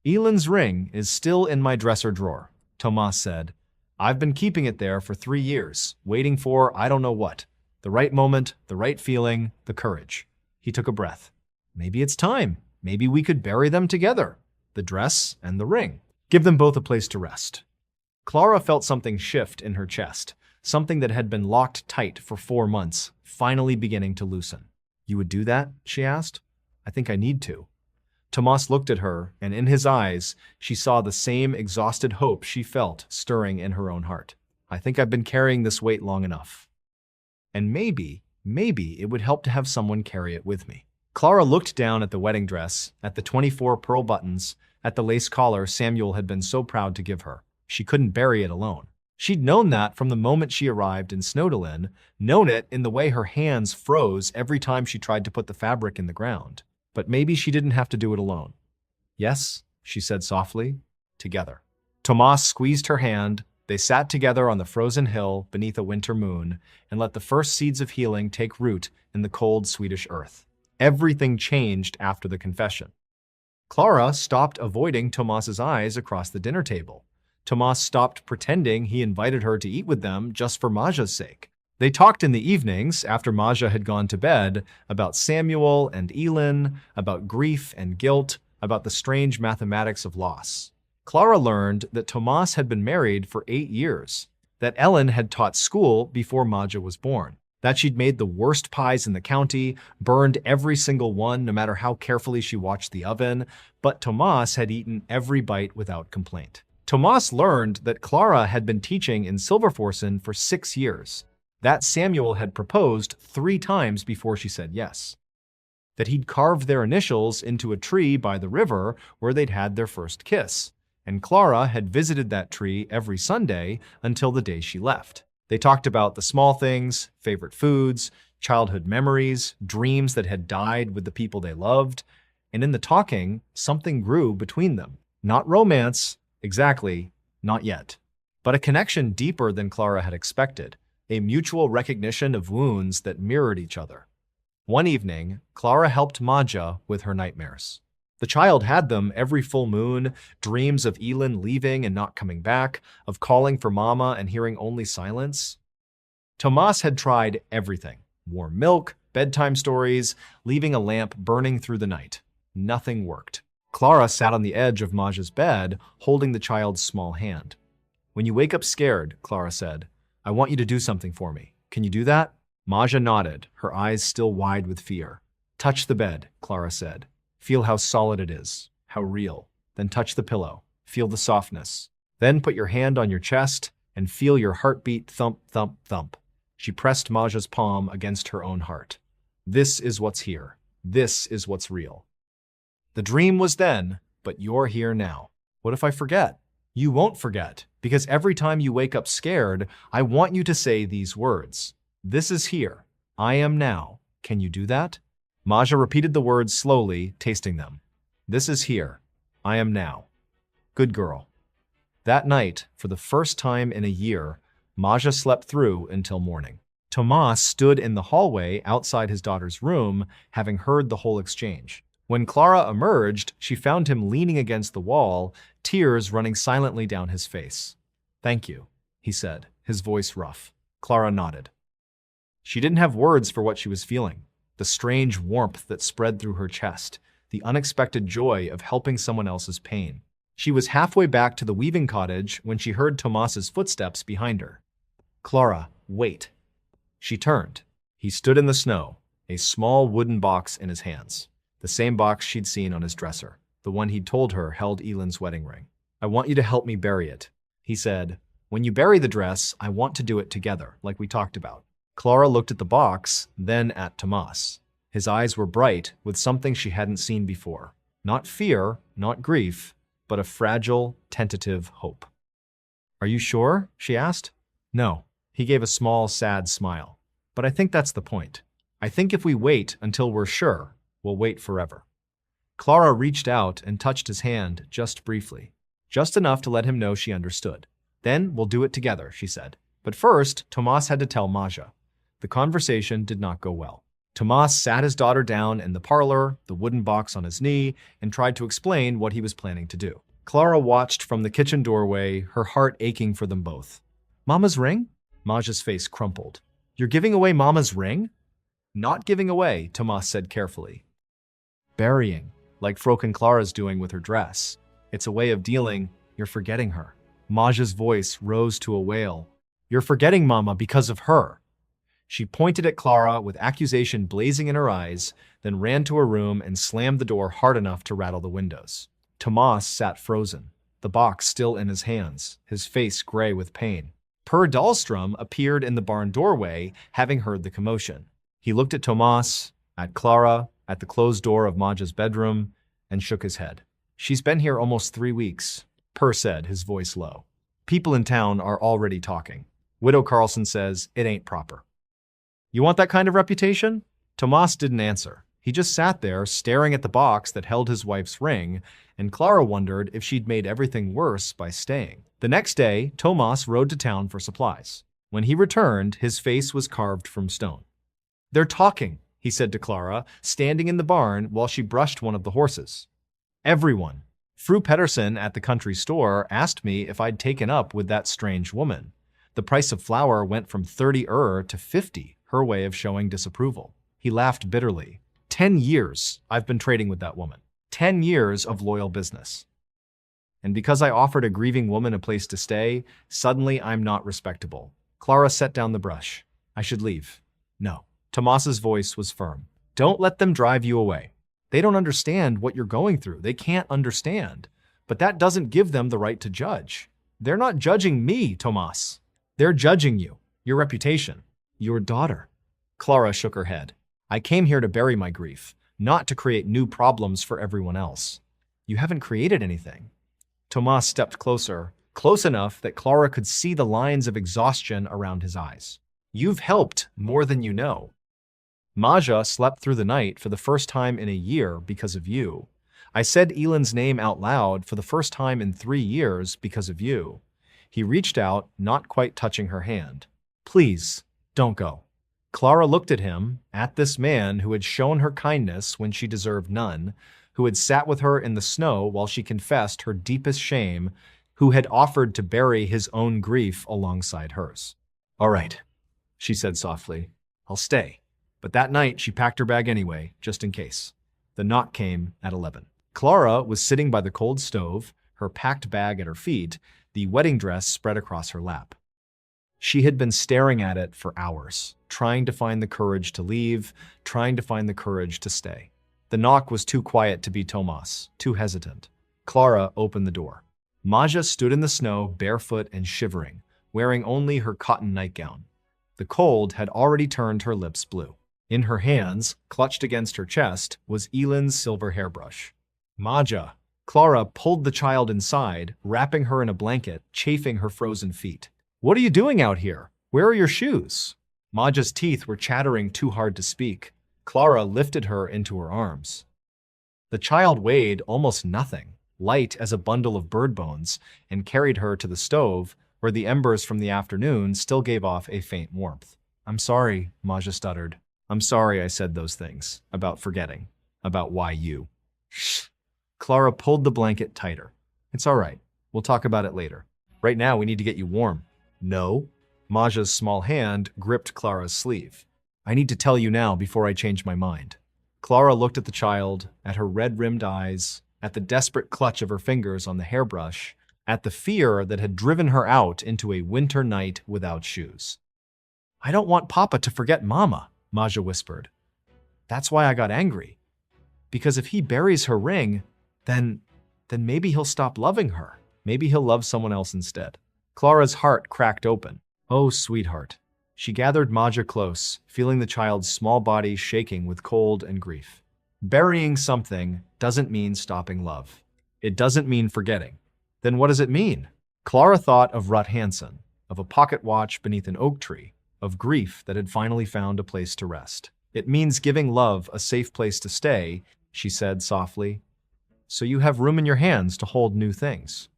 "Elin's ring is still in my dresser drawer," Tomas said. "I've been keeping it there for 3 years, waiting for I don't know what. The right moment, the right feeling, the courage." He took a breath. "Maybe it's time. Maybe we could bury them together. The dress and the ring. Give them both a place to rest." Clara felt something shift in her chest, something that had been locked tight for 4 months, finally beginning to loosen. "You would do that?" she asked. "I think I need to." Tomas looked at her, and in his eyes, she saw the same exhausted hope she felt stirring in her own heart. I think I've been carrying this weight long enough. And maybe it would help to have someone carry it with me. Clara looked down at the wedding dress, at the 24 pearl buttons, at the lace collar Samuel had been so proud to give her. She couldn't bury it alone. She'd known that from the moment she arrived in Snowdolin, known it in the way her hands froze every time she tried to put the fabric in the ground. But maybe she didn't have to do it alone. Yes, she said softly, together. Tomas squeezed her hand. They sat together on the frozen hill beneath a winter moon and let the first seeds of healing take root in the cold Swedish earth. Everything changed after the confession. Clara stopped avoiding Tomas's eyes across the dinner table. Tomas stopped pretending he invited her to eat with them just for Maja's sake. They talked in the evenings, after Maja had gone to bed, about Samuel and Elin, about grief and guilt, about the strange mathematics of loss. Clara learned that Tomas had been married for 8 years, that Ellen had taught school before Maja was born, that she'd made the worst pies in the county, burned every single one no matter how carefully she watched the oven, but Tomas had eaten every bite without complaint. Tomas learned that Clara had been teaching in Silverforsen for 6 years, that Samuel had proposed 3 times before she said yes, that he'd carved their initials into a tree by the river where they'd had their first kiss, and Clara had visited that tree every Sunday until the day she left. They talked about the small things, favorite foods, childhood memories, dreams that had died with the people they loved, and in the talking, something grew between them. Not romance, exactly, not yet, but a connection deeper than Clara had expected, a mutual recognition of wounds that mirrored each other. One evening, Clara helped Maja with her nightmares. The child had them every full moon, dreams of Elin leaving and not coming back, of calling for Mama and hearing only silence. Tomas had tried everything: warm milk, bedtime stories, leaving a lamp burning through the night. Nothing worked. Clara sat on the edge of Maja's bed, holding the child's small hand. "When you wake up scared," Clara said, "I want you to do something for me. Can you do that?" Maja nodded, her eyes still wide with fear. "Touch the bed," Clara said. "Feel how solid it is, how real. Then touch the pillow. Feel the softness. Then put your hand on your chest and feel your heartbeat thump, thump, thump." She pressed Maja's palm against her own heart. "This is what's here. This is what's real. The dream was then, but you're here now. What if I forget?" "You won't forget, because every time you wake up scared, I want you to say these words. This is here. I am now. Can you do that?" Maja repeated the words slowly, tasting them. "This is here. I am now. Good girl." That night, for the first time in a year, Maja slept through until morning. Tomas stood in the hallway outside his daughter's room, having heard the whole exchange. When Clara emerged, she found him leaning against the wall, tears running silently down his face. "Thank you," he said, his voice rough. Clara nodded. She didn't have words for what she was feeling. The strange warmth that spread through her chest, the unexpected joy of helping someone else's pain. She was halfway back to the weaving cottage when she heard Tomas's footsteps behind her. "Clara, wait." She turned. He stood in the snow, a small wooden box in his hands. The same box she'd seen on his dresser, the one he'd told her held Elin's wedding ring. "I want you to help me bury it," he said. "When you bury the dress, I want to do it together, like we talked about." Clara looked at the box, then at Tomas. His eyes were bright with something she hadn't seen before. Not fear, not grief, but a fragile, tentative hope. "Are you sure?" she asked. "No." He gave a small, sad smile. "But I think that's the point. I think if we wait until we're sure, we'll wait forever." Clara reached out and touched his hand just briefly, just enough to let him know she understood. "Then we'll do it together," she said. But first, Tomas had to tell Maja. The conversation did not go well. Tomas sat his daughter down in the parlor, the wooden box on his knee, and tried to explain what he was planning to do. Clara watched from the kitchen doorway, her heart aching for them both. "Mama's ring?" Maja's face crumpled. "You're giving away Mama's ring?" "Not giving away," Tomas said carefully. "Burying, like Fröken Clara's doing with her dress. It's a way of dealing. You're forgetting her." Maja's voice rose to a wail. "You're forgetting Mama because of her." She pointed at Clara with accusation blazing in her eyes, then ran to her room and slammed the door hard enough to rattle the windows. Tomas sat frozen, the box still in his hands, his face gray with pain. Per Dahlstrom appeared in the barn doorway, having heard the commotion. He looked at Tomas, at Clara, at the closed door of Maja's bedroom, and shook his head. "She's been here almost 3 weeks," Per said, his voice low. "People in town are already talking. Widow Carlson says it ain't proper." "You want that kind of reputation?" Tomas didn't answer. He just sat there, staring at the box that held his wife's ring, and Clara wondered if she'd made everything worse by staying. The next day, Tomas rode to town for supplies. When he returned, his face was carved from stone. "They're talking," he said to Clara, standing in the barn while she brushed one of the horses. "Everyone. Fru Pettersson at the country store asked me if I'd taken up with that strange woman. The price of flour went from 30 to 50, her way of showing disapproval." He laughed bitterly. 10 years I've been trading with that woman. 10 years of loyal business. And because I offered a grieving woman a place to stay, suddenly I'm not respectable. Clara set down the brush. "I should leave." "No." Tomas's voice was firm. "Don't let them drive you away. They don't understand what you're going through. They can't understand. But that doesn't give them the right to judge. They're not judging me, Tomas. They're judging you, your reputation, your daughter." Clara shook her head. "I came here to bury my grief, not to create new problems for everyone else." "You haven't created anything." Tomas stepped closer, close enough that Clara could see the lines of exhaustion around his eyes. "You've helped more than you know. Maja slept through the night for the first time in a year because of you. I said Elon's name out loud for the first time in 3 years because of you." He reached out, not quite touching her hand. "Please, don't go." Clara looked at him, at this man who had shown her kindness when she deserved none, who had sat with her in the snow while she confessed her deepest shame, who had offered to bury his own grief alongside hers. "All right," she said softly. "I'll stay." But that night she packed her bag anyway, just in case. The knock came at 11. Clara was sitting by the cold stove, her packed bag at her feet, the wedding dress spread across her lap. She had been staring at it for hours, trying to find the courage to leave, trying to find the courage to stay. The knock was too quiet to be Tomas, too hesitant. Clara opened the door. Maja stood in the snow, barefoot and shivering, wearing only her cotton nightgown. The cold had already turned her lips blue. In her hands, clutched against her chest, was Elon's silver hairbrush. "Maja." Clara pulled the child inside, wrapping her in a blanket, chafing her frozen feet. "What are you doing out here? Where are your shoes?" Maja's teeth were chattering too hard to speak. Clara lifted her into her arms. The child weighed almost nothing, light as a bundle of bird bones, and carried her to the stove, where the embers from the afternoon still gave off a faint warmth. "I'm sorry," Maja stuttered. "I'm sorry I said those things, about forgetting, about why you." "Shh." Clara pulled the blanket tighter. "It's all right. We'll talk about it later. Right now we need to get you warm." "No." Maja's small hand gripped Clara's sleeve. "I need to tell you now before I change my mind." Clara looked at the child, at her red-rimmed eyes, at the desperate clutch of her fingers on the hairbrush, at the fear that had driven her out into a winter night without shoes. "I don't want Papa to forget Mama," Maja whispered. "That's why I got angry. Because if he buries her ring, then maybe he'll stop loving her. Maybe he'll love someone else instead." Clara's heart cracked open. "Oh, sweetheart." She gathered Maja close, feeling the child's small body shaking with cold and grief. "Burying something doesn't mean stopping love. It doesn't mean forgetting. Then what does it mean?" Clara thought of Rut Hansen, of a pocket watch beneath an oak tree, of grief that had finally found a place to rest. "It means giving love a safe place to stay," she said softly. "So you have room in your hands to hold new things.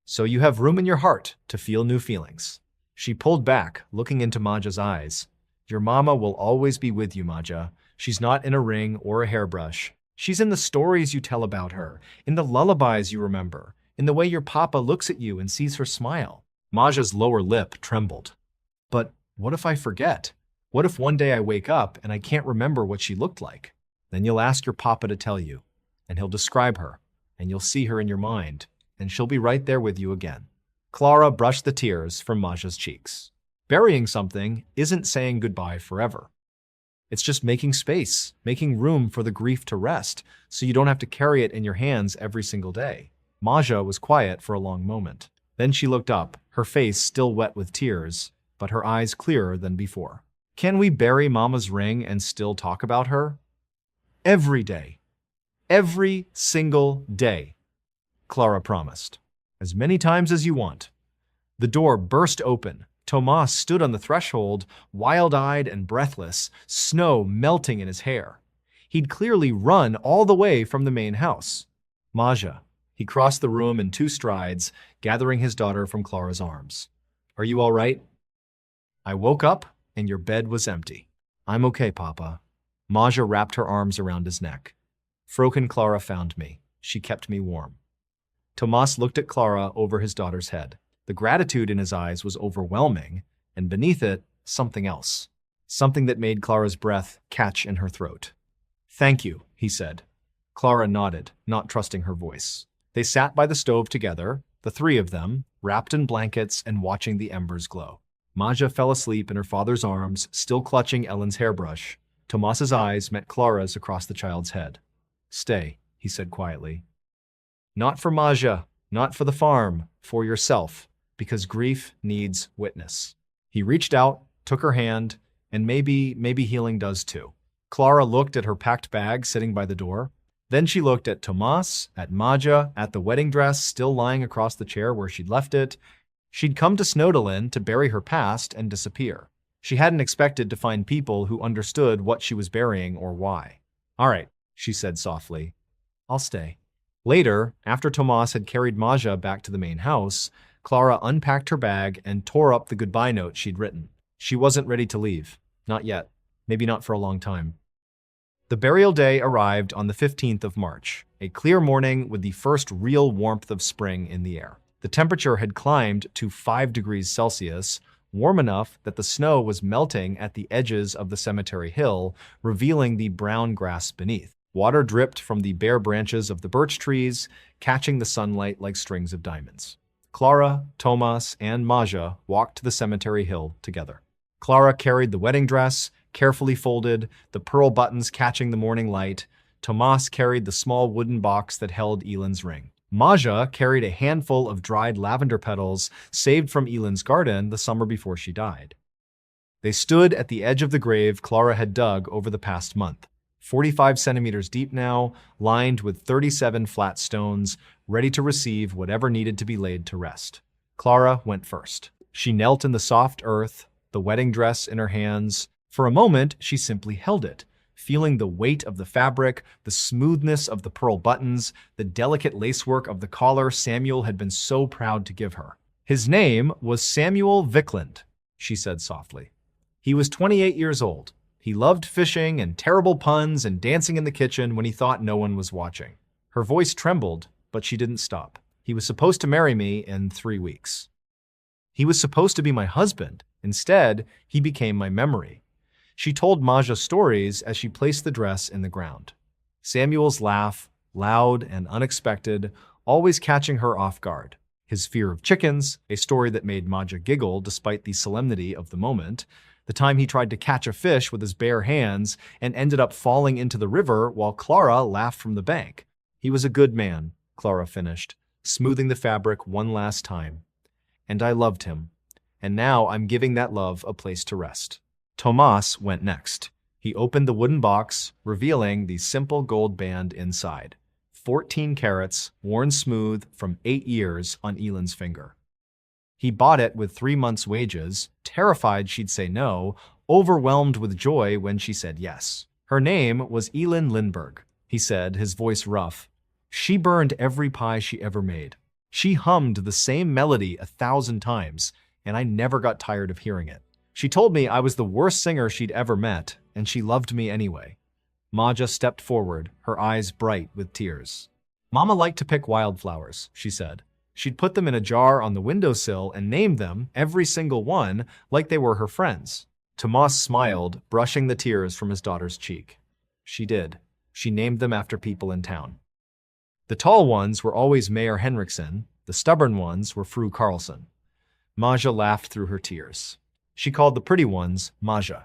So you have room in your heart to feel new feelings." She pulled back, looking into Maja's eyes. "Your mama will always be with you, Maja. She's not in a ring or a hairbrush. She's in the stories you tell about her, in the lullabies you remember, in the way your papa looks at you and sees her smile." Maja's lower lip trembled. "But what if I forget? What if one day I wake up and I can't remember what she looked like?" "Then you'll ask your papa to tell you, and he'll describe her, and you'll see her in your mind, and she'll be right there with you again." Clara brushed the tears from Maja's cheeks. Burying something isn't saying goodbye forever. It's just making space, making room for the grief to rest, so you don't have to carry it in your hands every single day. Maja was quiet for a long moment. Then she looked up, her face still wet with tears, but her eyes clearer than before. Can we bury Mama's ring and still talk about her? Every day. Every single day, Clara promised. As many times as you want. The door burst open. Tomas stood on the threshold, wild-eyed and breathless, snow melting in his hair. He'd clearly run all the way from the main house. Maja. He crossed the room in 2 strides, gathering his daughter from Clara's arms. Are you all right? I woke up, and your bed was empty. I'm okay, Papa. Maja wrapped her arms around his neck. Froken Clara found me. She kept me warm. Tomas looked at Clara over his daughter's head. The gratitude in his eyes was overwhelming, and beneath it, something else. Something that made Clara's breath catch in her throat. Thank you, he said. Clara nodded, not trusting her voice. They sat by the stove together, the 3 of them, wrapped in blankets and watching the embers glow. Maja fell asleep in her father's arms, still clutching Ellen's hairbrush. Tomas's eyes met Clara's across the child's head. Stay, he said quietly. Not for Maja, not for the farm, for yourself. Because grief needs witness. He reached out, took her hand, and maybe healing does too. Clara looked at her packed bag sitting by the door. Then she looked at Tomas, at Maja, at the wedding dress still lying across the chair where she'd left it. She'd come to Snowdolin to bury her past and disappear. She hadn't expected to find people who understood what she was burying or why. All right, she said softly. I'll stay. Later, after Tomas had carried Maja back to the main house, Clara unpacked her bag and tore up the goodbye note she'd written. She wasn't ready to leave. Not yet. Maybe not for a long time. The burial day arrived on the 15th of March, a clear morning with the first real warmth of spring in the air. The temperature had climbed to 5 degrees Celsius, warm enough that the snow was melting at the edges of the cemetery hill, revealing the brown grass beneath. Water dripped from the bare branches of the birch trees, catching the sunlight like strings of diamonds. Clara, Tomas, and Maja walked to the cemetery hill together. Clara carried the wedding dress, carefully folded, the pearl buttons catching the morning light. Tomas carried the small wooden box that held Ellen's ring. Maja carried a handful of dried lavender petals saved from Ellen's garden the summer before she died. They stood at the edge of the grave Clara had dug over the past month. 45 centimeters deep now, lined with 37 flat stones, ready to receive whatever needed to be laid to rest. Clara went first. She knelt in the soft earth, the wedding dress in her hands. For a moment, she simply held it, feeling the weight of the fabric, the smoothness of the pearl buttons, the delicate lacework of the collar Samuel had been so proud to give her. His name was Samuel Vickland, she said softly. He was 28 years old. He loved fishing and terrible puns and dancing in the kitchen when he thought no one was watching. Her voice trembled, but she didn't stop. He was supposed to marry me in 3 weeks. He was supposed to be my husband. Instead, he became my memory. She told Maja stories as she placed the dress in the ground. Samuel's laugh, loud and unexpected, always catching her off guard. His fear of chickens, a story that made Maja giggle despite the solemnity of the moment. The time he tried to catch a fish with his bare hands and ended up falling into the river while Clara laughed from the bank. He was a good man, Clara finished, smoothing the fabric one last time. And I loved him. And now I'm giving that love a place to rest. Tomas went next. He opened the wooden box, revealing the simple gold band inside. 14 carats, worn smooth from 8 years on Ellen's finger. He bought it with 3 months' wages, terrified she'd say no, overwhelmed with joy when she said yes. Her name was Elin Lindberg, he said, his voice rough. She burned every pie she ever made. She hummed the same melody 1,000 times, and I never got tired of hearing it. She told me I was the worst singer she'd ever met, and she loved me anyway. Maja stepped forward, her eyes bright with tears. Mama liked to pick wildflowers, she said. She'd put them in a jar on the windowsill and name them, every single one, like they were her friends. Tomas smiled, brushing the tears from his daughter's cheek. She did. She named them after people in town. The tall ones were always Mayor Henriksen. The stubborn ones were Fru Carlson. Maja laughed through her tears. She called the pretty ones Maja.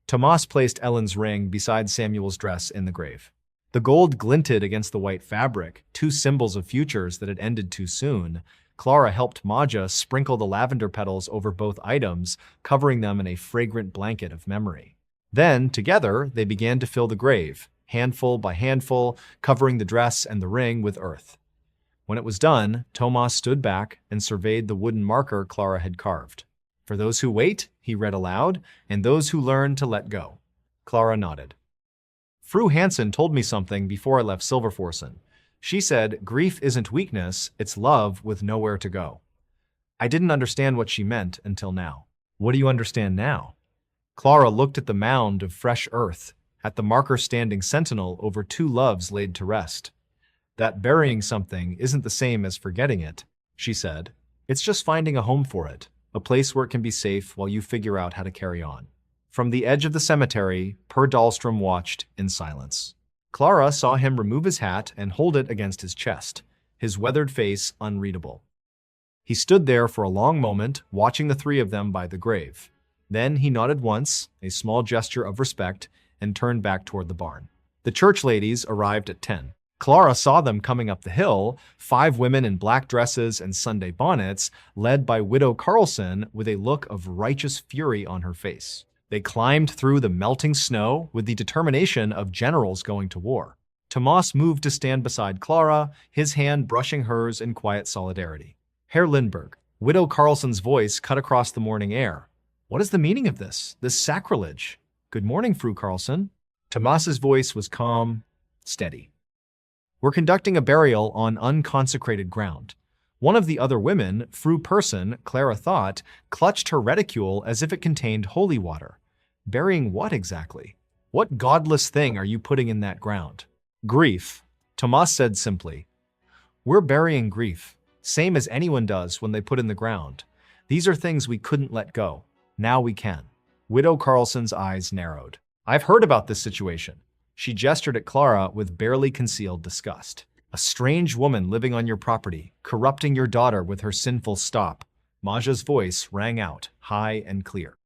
Tomas placed Ellen's ring beside Samuel's dress in the grave. The gold glinted against the white fabric, two symbols of futures that had ended too soon. Clara helped Maja sprinkle the lavender petals over both items, covering them in a fragrant blanket of memory. Then, together, they began to fill the grave, handful by handful, covering the dress and the ring with earth. When it was done, Tomas stood back and surveyed the wooden marker Clara had carved. "For those who wait," he read aloud, "and those who learn to let go." Clara nodded. "Fru Hansen told me something before I left Silverforsen. She said, grief isn't weakness, it's love with nowhere to go. I didn't understand what she meant until now." "What do you understand now?" Clara looked at the mound of fresh earth, at the marker standing sentinel over two loves laid to rest. "That burying something isn't the same as forgetting it," she said. "It's just finding a home for it, a place where it can be safe while you figure out how to carry on." From the edge of the cemetery, Per Dahlstrom watched in silence. Clara saw him remove his hat and hold it against his chest, his weathered face unreadable. He stood there for a long moment, watching the three of them by the grave. Then he nodded once, a small gesture of respect, and turned back toward the barn. The church ladies arrived at 10. Clara saw them coming up the hill, 5 women in black dresses and Sunday bonnets, led by Widow Carlson with a look of righteous fury on her face. They climbed through the melting snow with the determination of generals going to war. Tomas moved to stand beside Clara, his hand brushing hers in quiet solidarity. "Herr Lindberg," Widow Carlson's voice cut across the morning air. "What is the meaning of this sacrilege?" "Good morning, Fru Carlson." Tomas's voice was calm, steady. "We're conducting a burial on unconsecrated ground." One of the other women, Fru Person, Clara thought, clutched her reticule as if it contained holy water. "Burying what exactly? What godless thing are you putting in that ground?" "Grief," Tomas said simply. "We're burying grief, same as anyone does when they put in the ground. These are things we couldn't let go. Now we can." Widow Carlson's eyes narrowed. "I've heard about this situation." She gestured at Clara with barely concealed disgust. "A strange woman living on your property, corrupting your daughter with her sinful stop." Maja's voice rang out, high and clear.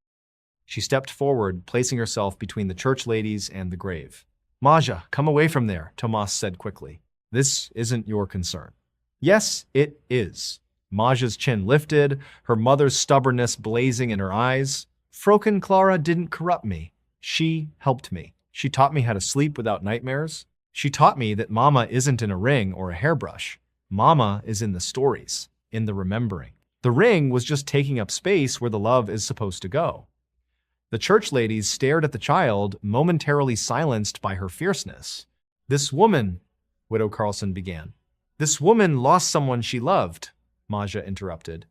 She stepped forward, placing herself between the church ladies and the grave. "Maja, come away from there," Tomas said quickly. "This isn't your concern." "Yes, it is." Maja's chin lifted, her mother's stubbornness blazing in her eyes. "Fröken Clara didn't corrupt me. She helped me. She taught me how to sleep without nightmares. She taught me that Mama isn't in a ring or a hairbrush. Mama is in the stories, in the remembering. The ring was just taking up space where the love is supposed to go." The church ladies stared at the child, momentarily silenced by her fierceness. "This woman," Widow Carlson began. "This woman lost someone she loved," Maja interrupted.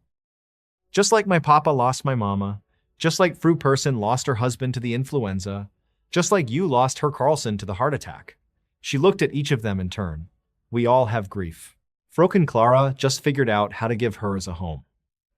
"Just like my papa lost my mama, just like Fru Person lost her husband to the influenza, just like you lost her Carlson to the heart attack." She looked at each of them in turn. "We all have grief. Fröken Clara just figured out how to give hers a home."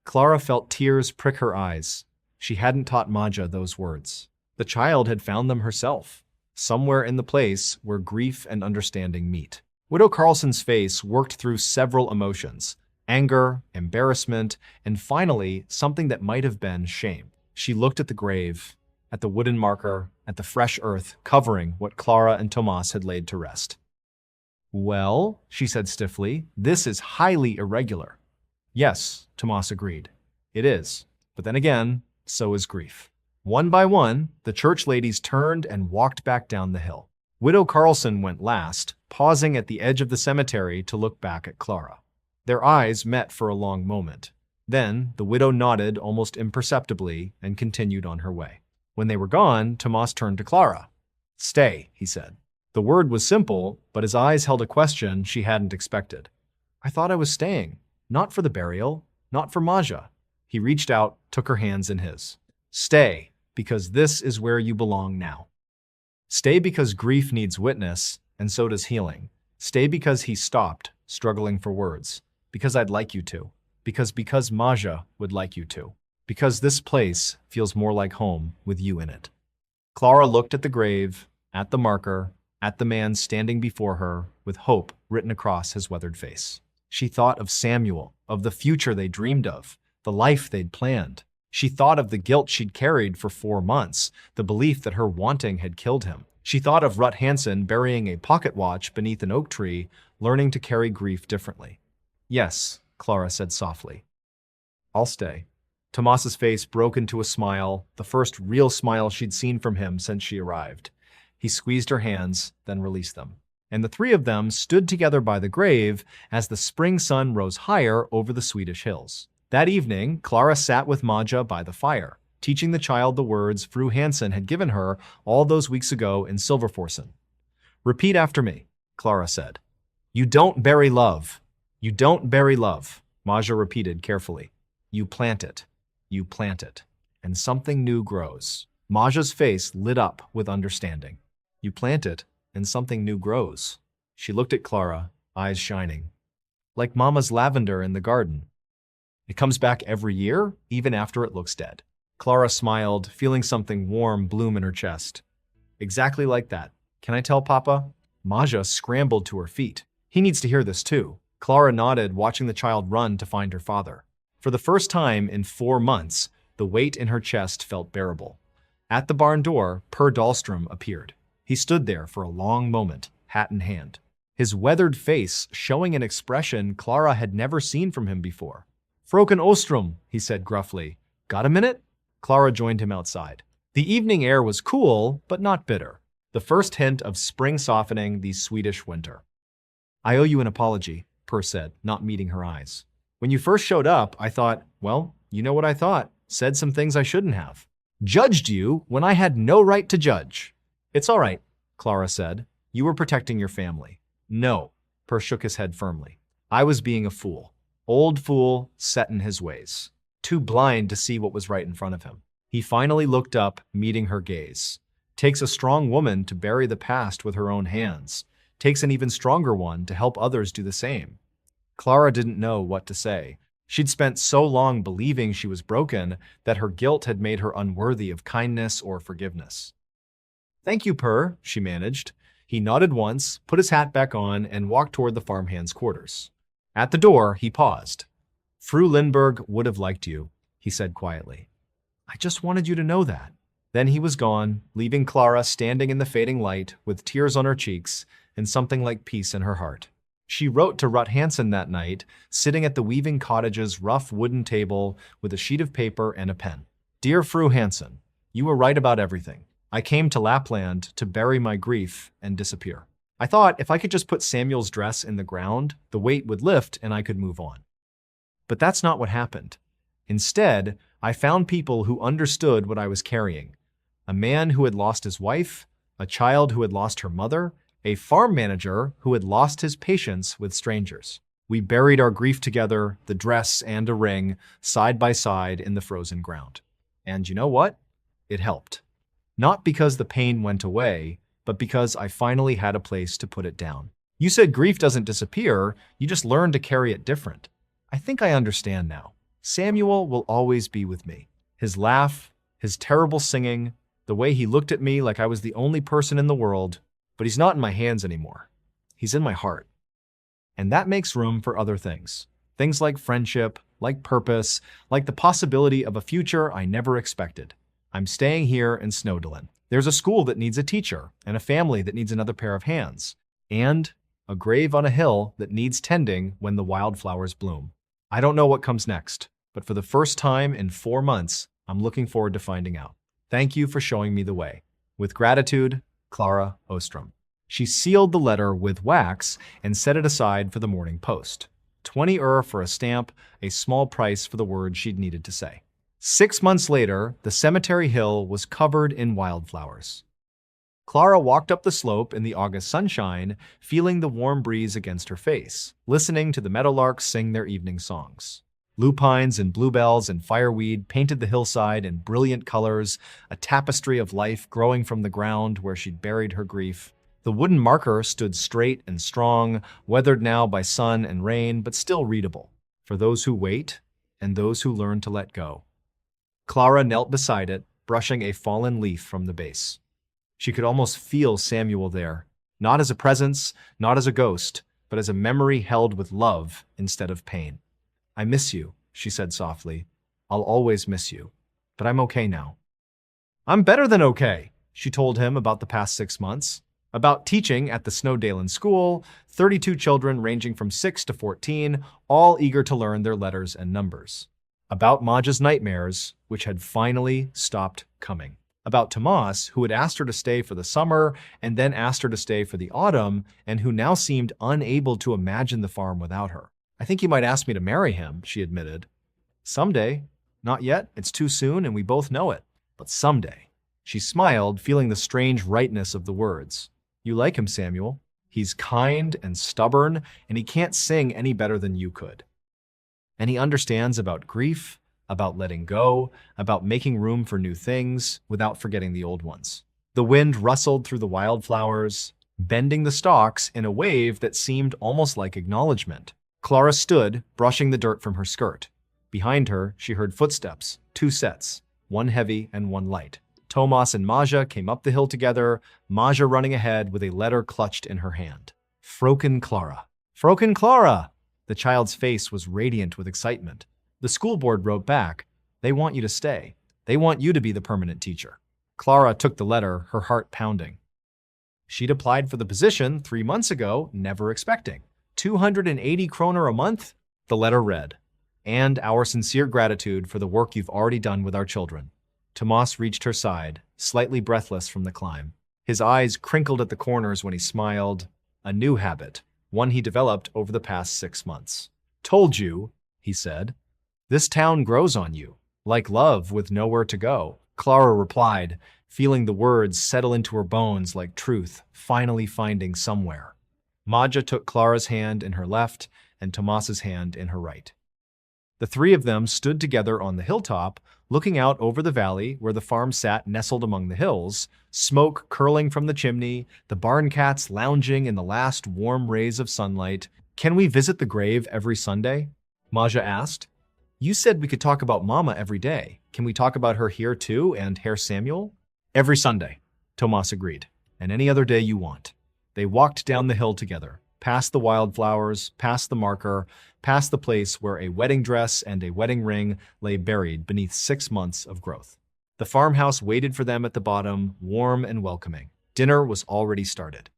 Clara felt tears prick her eyes. She hadn't taught Maja those words. The child had found them herself, somewhere in the place where grief and understanding meet. Widow Carlson's face worked through several emotions: anger, embarrassment, and finally, something that might have been shame. She looked at the grave, at the wooden marker, at the fresh earth covering what Clara and Tomas had laid to rest. "Well," she said stiffly, "this is highly irregular." "Yes," Tomas agreed. "It is. But then again, so is grief." One by one, the church ladies turned and walked back down the hill. Widow Carlson went last, pausing at the edge of the cemetery to look back at Clara. Their eyes met for a long moment. Then the widow nodded almost imperceptibly and continued on her way. When they were gone, Tomas turned to Clara. "Stay," he said. The word was simple, but his eyes held a question she hadn't expected. "I thought I was staying. Not for the burial, not for Maja." He reached out, took her hands in his. "Stay, because this is where you belong now. Stay because grief needs witness, and so does healing. Stay because he stopped, struggling for words. Because I'd like you to. Because Maja would like you to. Because this place feels more like home with you in it." Clara looked at the grave, at the marker, at the man standing before her with hope written across his weathered face. She thought of Samuel, of the future they dreamed of, the life they'd planned. She thought of the guilt she'd carried for 4 months, the belief that her wanting had killed him. She thought of Rut Hansen burying a pocket watch beneath an oak tree, learning to carry grief differently. "Yes," Clara said softly. "I'll stay." Tomas's face broke into a smile, the first real smile she'd seen from him since she arrived. He squeezed her hands, then released them. And the three of them stood together by the grave as the spring sun rose higher over the Swedish hills. That evening, Clara sat with Maja by the fire, teaching the child the words Fru Hansen had given her all those weeks ago in Silverforsen. "Repeat after me," Clara said. "You don't bury love. You don't bury love," Maja repeated carefully. "You plant it. You plant it. And something new grows." Maja's face lit up with understanding. "You plant it, and something new grows." She looked at Clara, eyes shining. "Like Mama's lavender in the garden. It comes back every year, even after it looks dead." Clara smiled, feeling something warm bloom in her chest. "Exactly like that. Can I tell Papa?" Maja scrambled to her feet. "He needs to hear this too." Clara nodded, watching the child run to find her father. For the first time in 4 months, the weight in her chest felt bearable. At the barn door, Per Dahlstrom appeared. He stood there for a long moment, hat in hand, his weathered face showing an expression Clara had never seen from him before. "Fröken Ostrom," he said gruffly. "Got a minute?" Clara joined him outside. The evening air was cool, but not bitter, the first hint of spring softening the Swedish winter. "I owe you an apology," Per said, not meeting her eyes. "When you first showed up, I thought, well, you know what I thought. Said some things I shouldn't have. Judged you when I had no right to judge." "It's all right," Clara said. "You were protecting your family." "No," Per shook his head firmly. "I was being a fool. Old fool, set in his ways. Too blind to see what was right in front of him." He finally looked up, meeting her gaze. "Takes a strong woman to bury the past with her own hands. Takes an even stronger one to help others do the same." Clara didn't know what to say. She'd spent so long believing she was broken that her guilt had made her unworthy of kindness or forgiveness. "Thank you, Per," she managed. He nodded once, put his hat back on, and walked toward the farmhand's quarters. At the door, he paused. "Fru Lindberg would have liked you," he said quietly. "I just wanted you to know that." Then he was gone, leaving Clara standing in the fading light with tears on her cheeks and something like peace in her heart. She wrote to Rut Hansen that night, sitting at the weaving cottage's rough wooden table with a sheet of paper and a pen. "Dear Fru Hansen, you were right about everything. I came to Lapland to bury my grief and disappear. I thought if I could just put Samuel's dress in the ground, the weight would lift and I could move on. But that's not what happened. Instead, I found people who understood what I was carrying. A man who had lost his wife, a child who had lost her mother, a farm manager who had lost his patience with strangers. We buried our grief together, the dress and a ring, side by side in the frozen ground. And you know what? It helped. Not because the pain went away, but because I finally had a place to put it down. You said grief doesn't disappear, you just learn to carry it different. I think I understand now. Samuel will always be with me. His laugh, his terrible singing, the way he looked at me like I was the only person in the world, but he's not in my hands anymore. He's in my heart. And that makes room for other things. Things like friendship, like purpose, like the possibility of a future I never expected. I'm staying here in Snowdalen. There's a school that needs a teacher, and a family that needs another pair of hands, and a grave on a hill that needs tending when the wildflowers bloom. I don't know what comes next, but for the first time in 4 months, I'm looking forward to finding out. Thank you for showing me the way. With gratitude, Clara Ostrom. She sealed the letter with wax and set it aside for the morning post. 20 for a stamp, a small price for the words she'd needed to say. 6 months later, the cemetery hill was covered in wildflowers. Clara walked up the slope in the August sunshine, feeling the warm breeze against her face, listening to the meadowlarks sing their evening songs. Lupines and bluebells and fireweed painted the hillside in brilliant colors, a tapestry of life growing from the ground where she'd buried her grief. The wooden marker stood straight and strong, weathered now by sun and rain, but still readable, for those who wait and those who learn to let go. Clara knelt beside it, brushing a fallen leaf from the base. She could almost feel Samuel there, not as a presence, not as a ghost, but as a memory held with love instead of pain. I miss you, she said softly. I'll always miss you. but I'm okay now. I'm better than okay, she told him about the past 6 months. About teaching at the Snowdalen School, 32 children ranging from 6 to 14, all eager to learn their letters and numbers. About Maja's nightmares, which had finally stopped coming. About Tomas, who had asked her to stay for the summer and then asked her to stay for the autumn, and who now seemed unable to imagine the farm without her. I think he might ask me to marry him, she admitted. Someday. Not yet, it's too soon and we both know it. But someday. She smiled, feeling the strange rightness of the words. You like him, Samuel. He's kind and stubborn, and he can't sing any better than you could. And he understands about grief, about letting go, about making room for new things without forgetting the old ones. The wind rustled through the wildflowers, bending the stalks in a wave that seemed almost like acknowledgement. Clara stood, brushing the dirt from her skirt. Behind her, she heard footsteps, 2 sets, one heavy and one light. Tomas and Maja came up the hill together, Maja running ahead with a letter clutched in her hand. Fröken Clara. Fröken Clara! The child's face was radiant with excitement. The school board wrote back, they want you to stay. They want you to be the permanent teacher. Clara took the letter, her heart pounding. She'd applied for the position 3 months ago, never expecting. 280 kroner a month? The letter read, and our sincere gratitude for the work you've already done with our children. Tomas reached her side, slightly breathless from the climb. His eyes crinkled at the corners when he smiled. A new habit, one he developed over the past 6 months. Told you, he said. This town grows on you, like love with nowhere to go. Clara replied, feeling the words settle into her bones like truth, finally finding somewhere. Maja took Clara's hand in her left and Tomas's hand in her right. The 3 of them stood together on the hilltop, looking out over the valley where the farm sat nestled among the hills, smoke curling from the chimney, the barn cats lounging in the last warm rays of sunlight. Can we visit the grave every Sunday? Maja asked. You said we could talk about Mama every day. Can we talk about her here too, and Herr Samuel? Every Sunday, Tomas agreed, and any other day you want. They walked down the hill together, past the wildflowers, past the marker, past the place where a wedding dress and a wedding ring lay buried beneath 6 months of growth. The farmhouse waited for them at the bottom, warm and welcoming. Dinner was already started.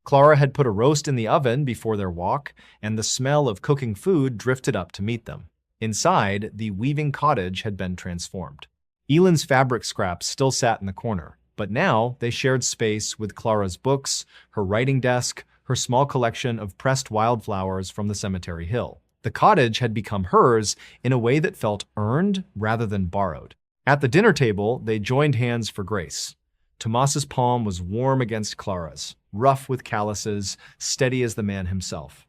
Clara had put a roast in the oven before their walk, and the smell of cooking food drifted up to meet them. Inside, the weaving cottage had been transformed. Elin's fabric scraps still sat in the corner, but now they shared space with Clara's books, her writing desk, her small collection of pressed wildflowers from the cemetery hill. The cottage had become hers in a way that felt earned rather than borrowed. At the dinner table, they joined hands for grace. Tomas's palm was warm against Clara's, rough with calluses, steady as the man himself.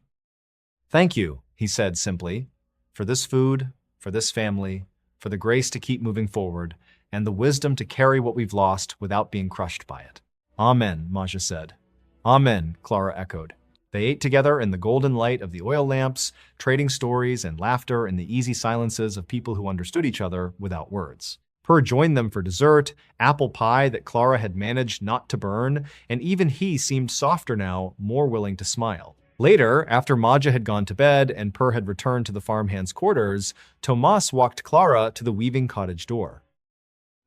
Thank you, he said simply, for this food, for this family, for the grace to keep moving forward, and the wisdom to carry what we've lost without being crushed by it. Amen, Maja said. Amen, Clara echoed. They ate together in the golden light of the oil lamps, trading stories and laughter in the easy silences of people who understood each other without words. Per joined them for dessert, apple pie that Clara had managed not to burn, and even he seemed softer now, more willing to smile. Later, after Maja had gone to bed and Per had returned to the farmhand's quarters, Tomas walked Clara to the weaving cottage door.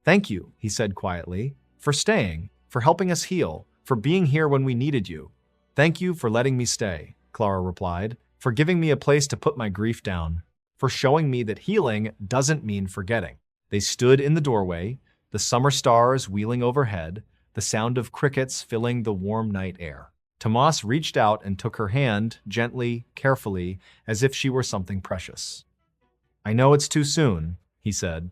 Thank you, he said quietly, for staying, for helping us heal, for being here when we needed you. Thank you for letting me stay, Clara replied, for giving me a place to put my grief down, for showing me that healing doesn't mean forgetting. They stood in the doorway, the summer stars wheeling overhead, the sound of crickets filling the warm night air. Tomas reached out and took her hand, gently, carefully, as if she were something precious. I know it's too soon, he said,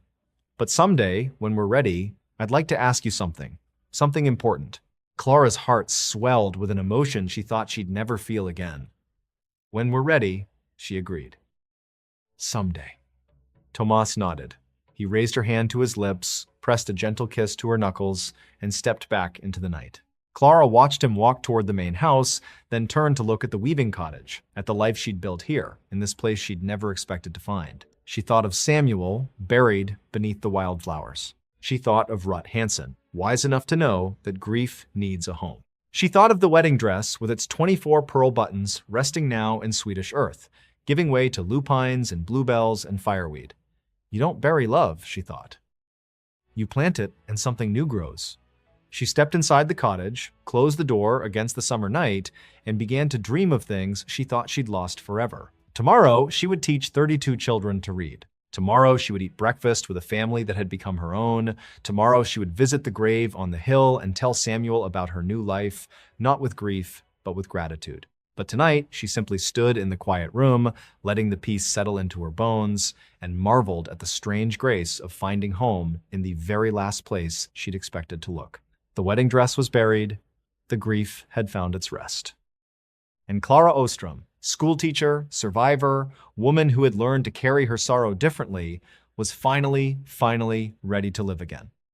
but someday, when we're ready, I'd like to ask you something important. Clara's heart swelled with an emotion she thought she'd never feel again. When we're ready, she agreed. Someday. Tomas nodded. He raised her hand to his lips, pressed a gentle kiss to her knuckles, and stepped back into the night. Clara watched him walk toward the main house, then turned to look at the weaving cottage, at the life she'd built here, in this place she'd never expected to find. She thought of Samuel, buried beneath the wildflowers. She thought of Rut Hansen, wise enough to know that grief needs a home. She thought of the wedding dress with its 24 pearl buttons resting now in Swedish earth, giving way to lupines and bluebells and fireweed. You don't bury love, she thought. You plant it, and something new grows. She stepped inside the cottage, closed the door against the summer night, and began to dream of things she thought she'd lost forever. Tomorrow, she would teach 32 children to read. Tomorrow, she would eat breakfast with a family that had become her own. Tomorrow, she would visit the grave on the hill and tell Samuel about her new life, not with grief, but with gratitude. But tonight, she simply stood in the quiet room, letting the peace settle into her bones, and marveled at the strange grace of finding home in the very last place she'd expected to look. The wedding dress was buried. The grief had found its rest. And Clara Ostrom, schoolteacher, survivor, woman who had learned to carry her sorrow differently, was finally ready to live again.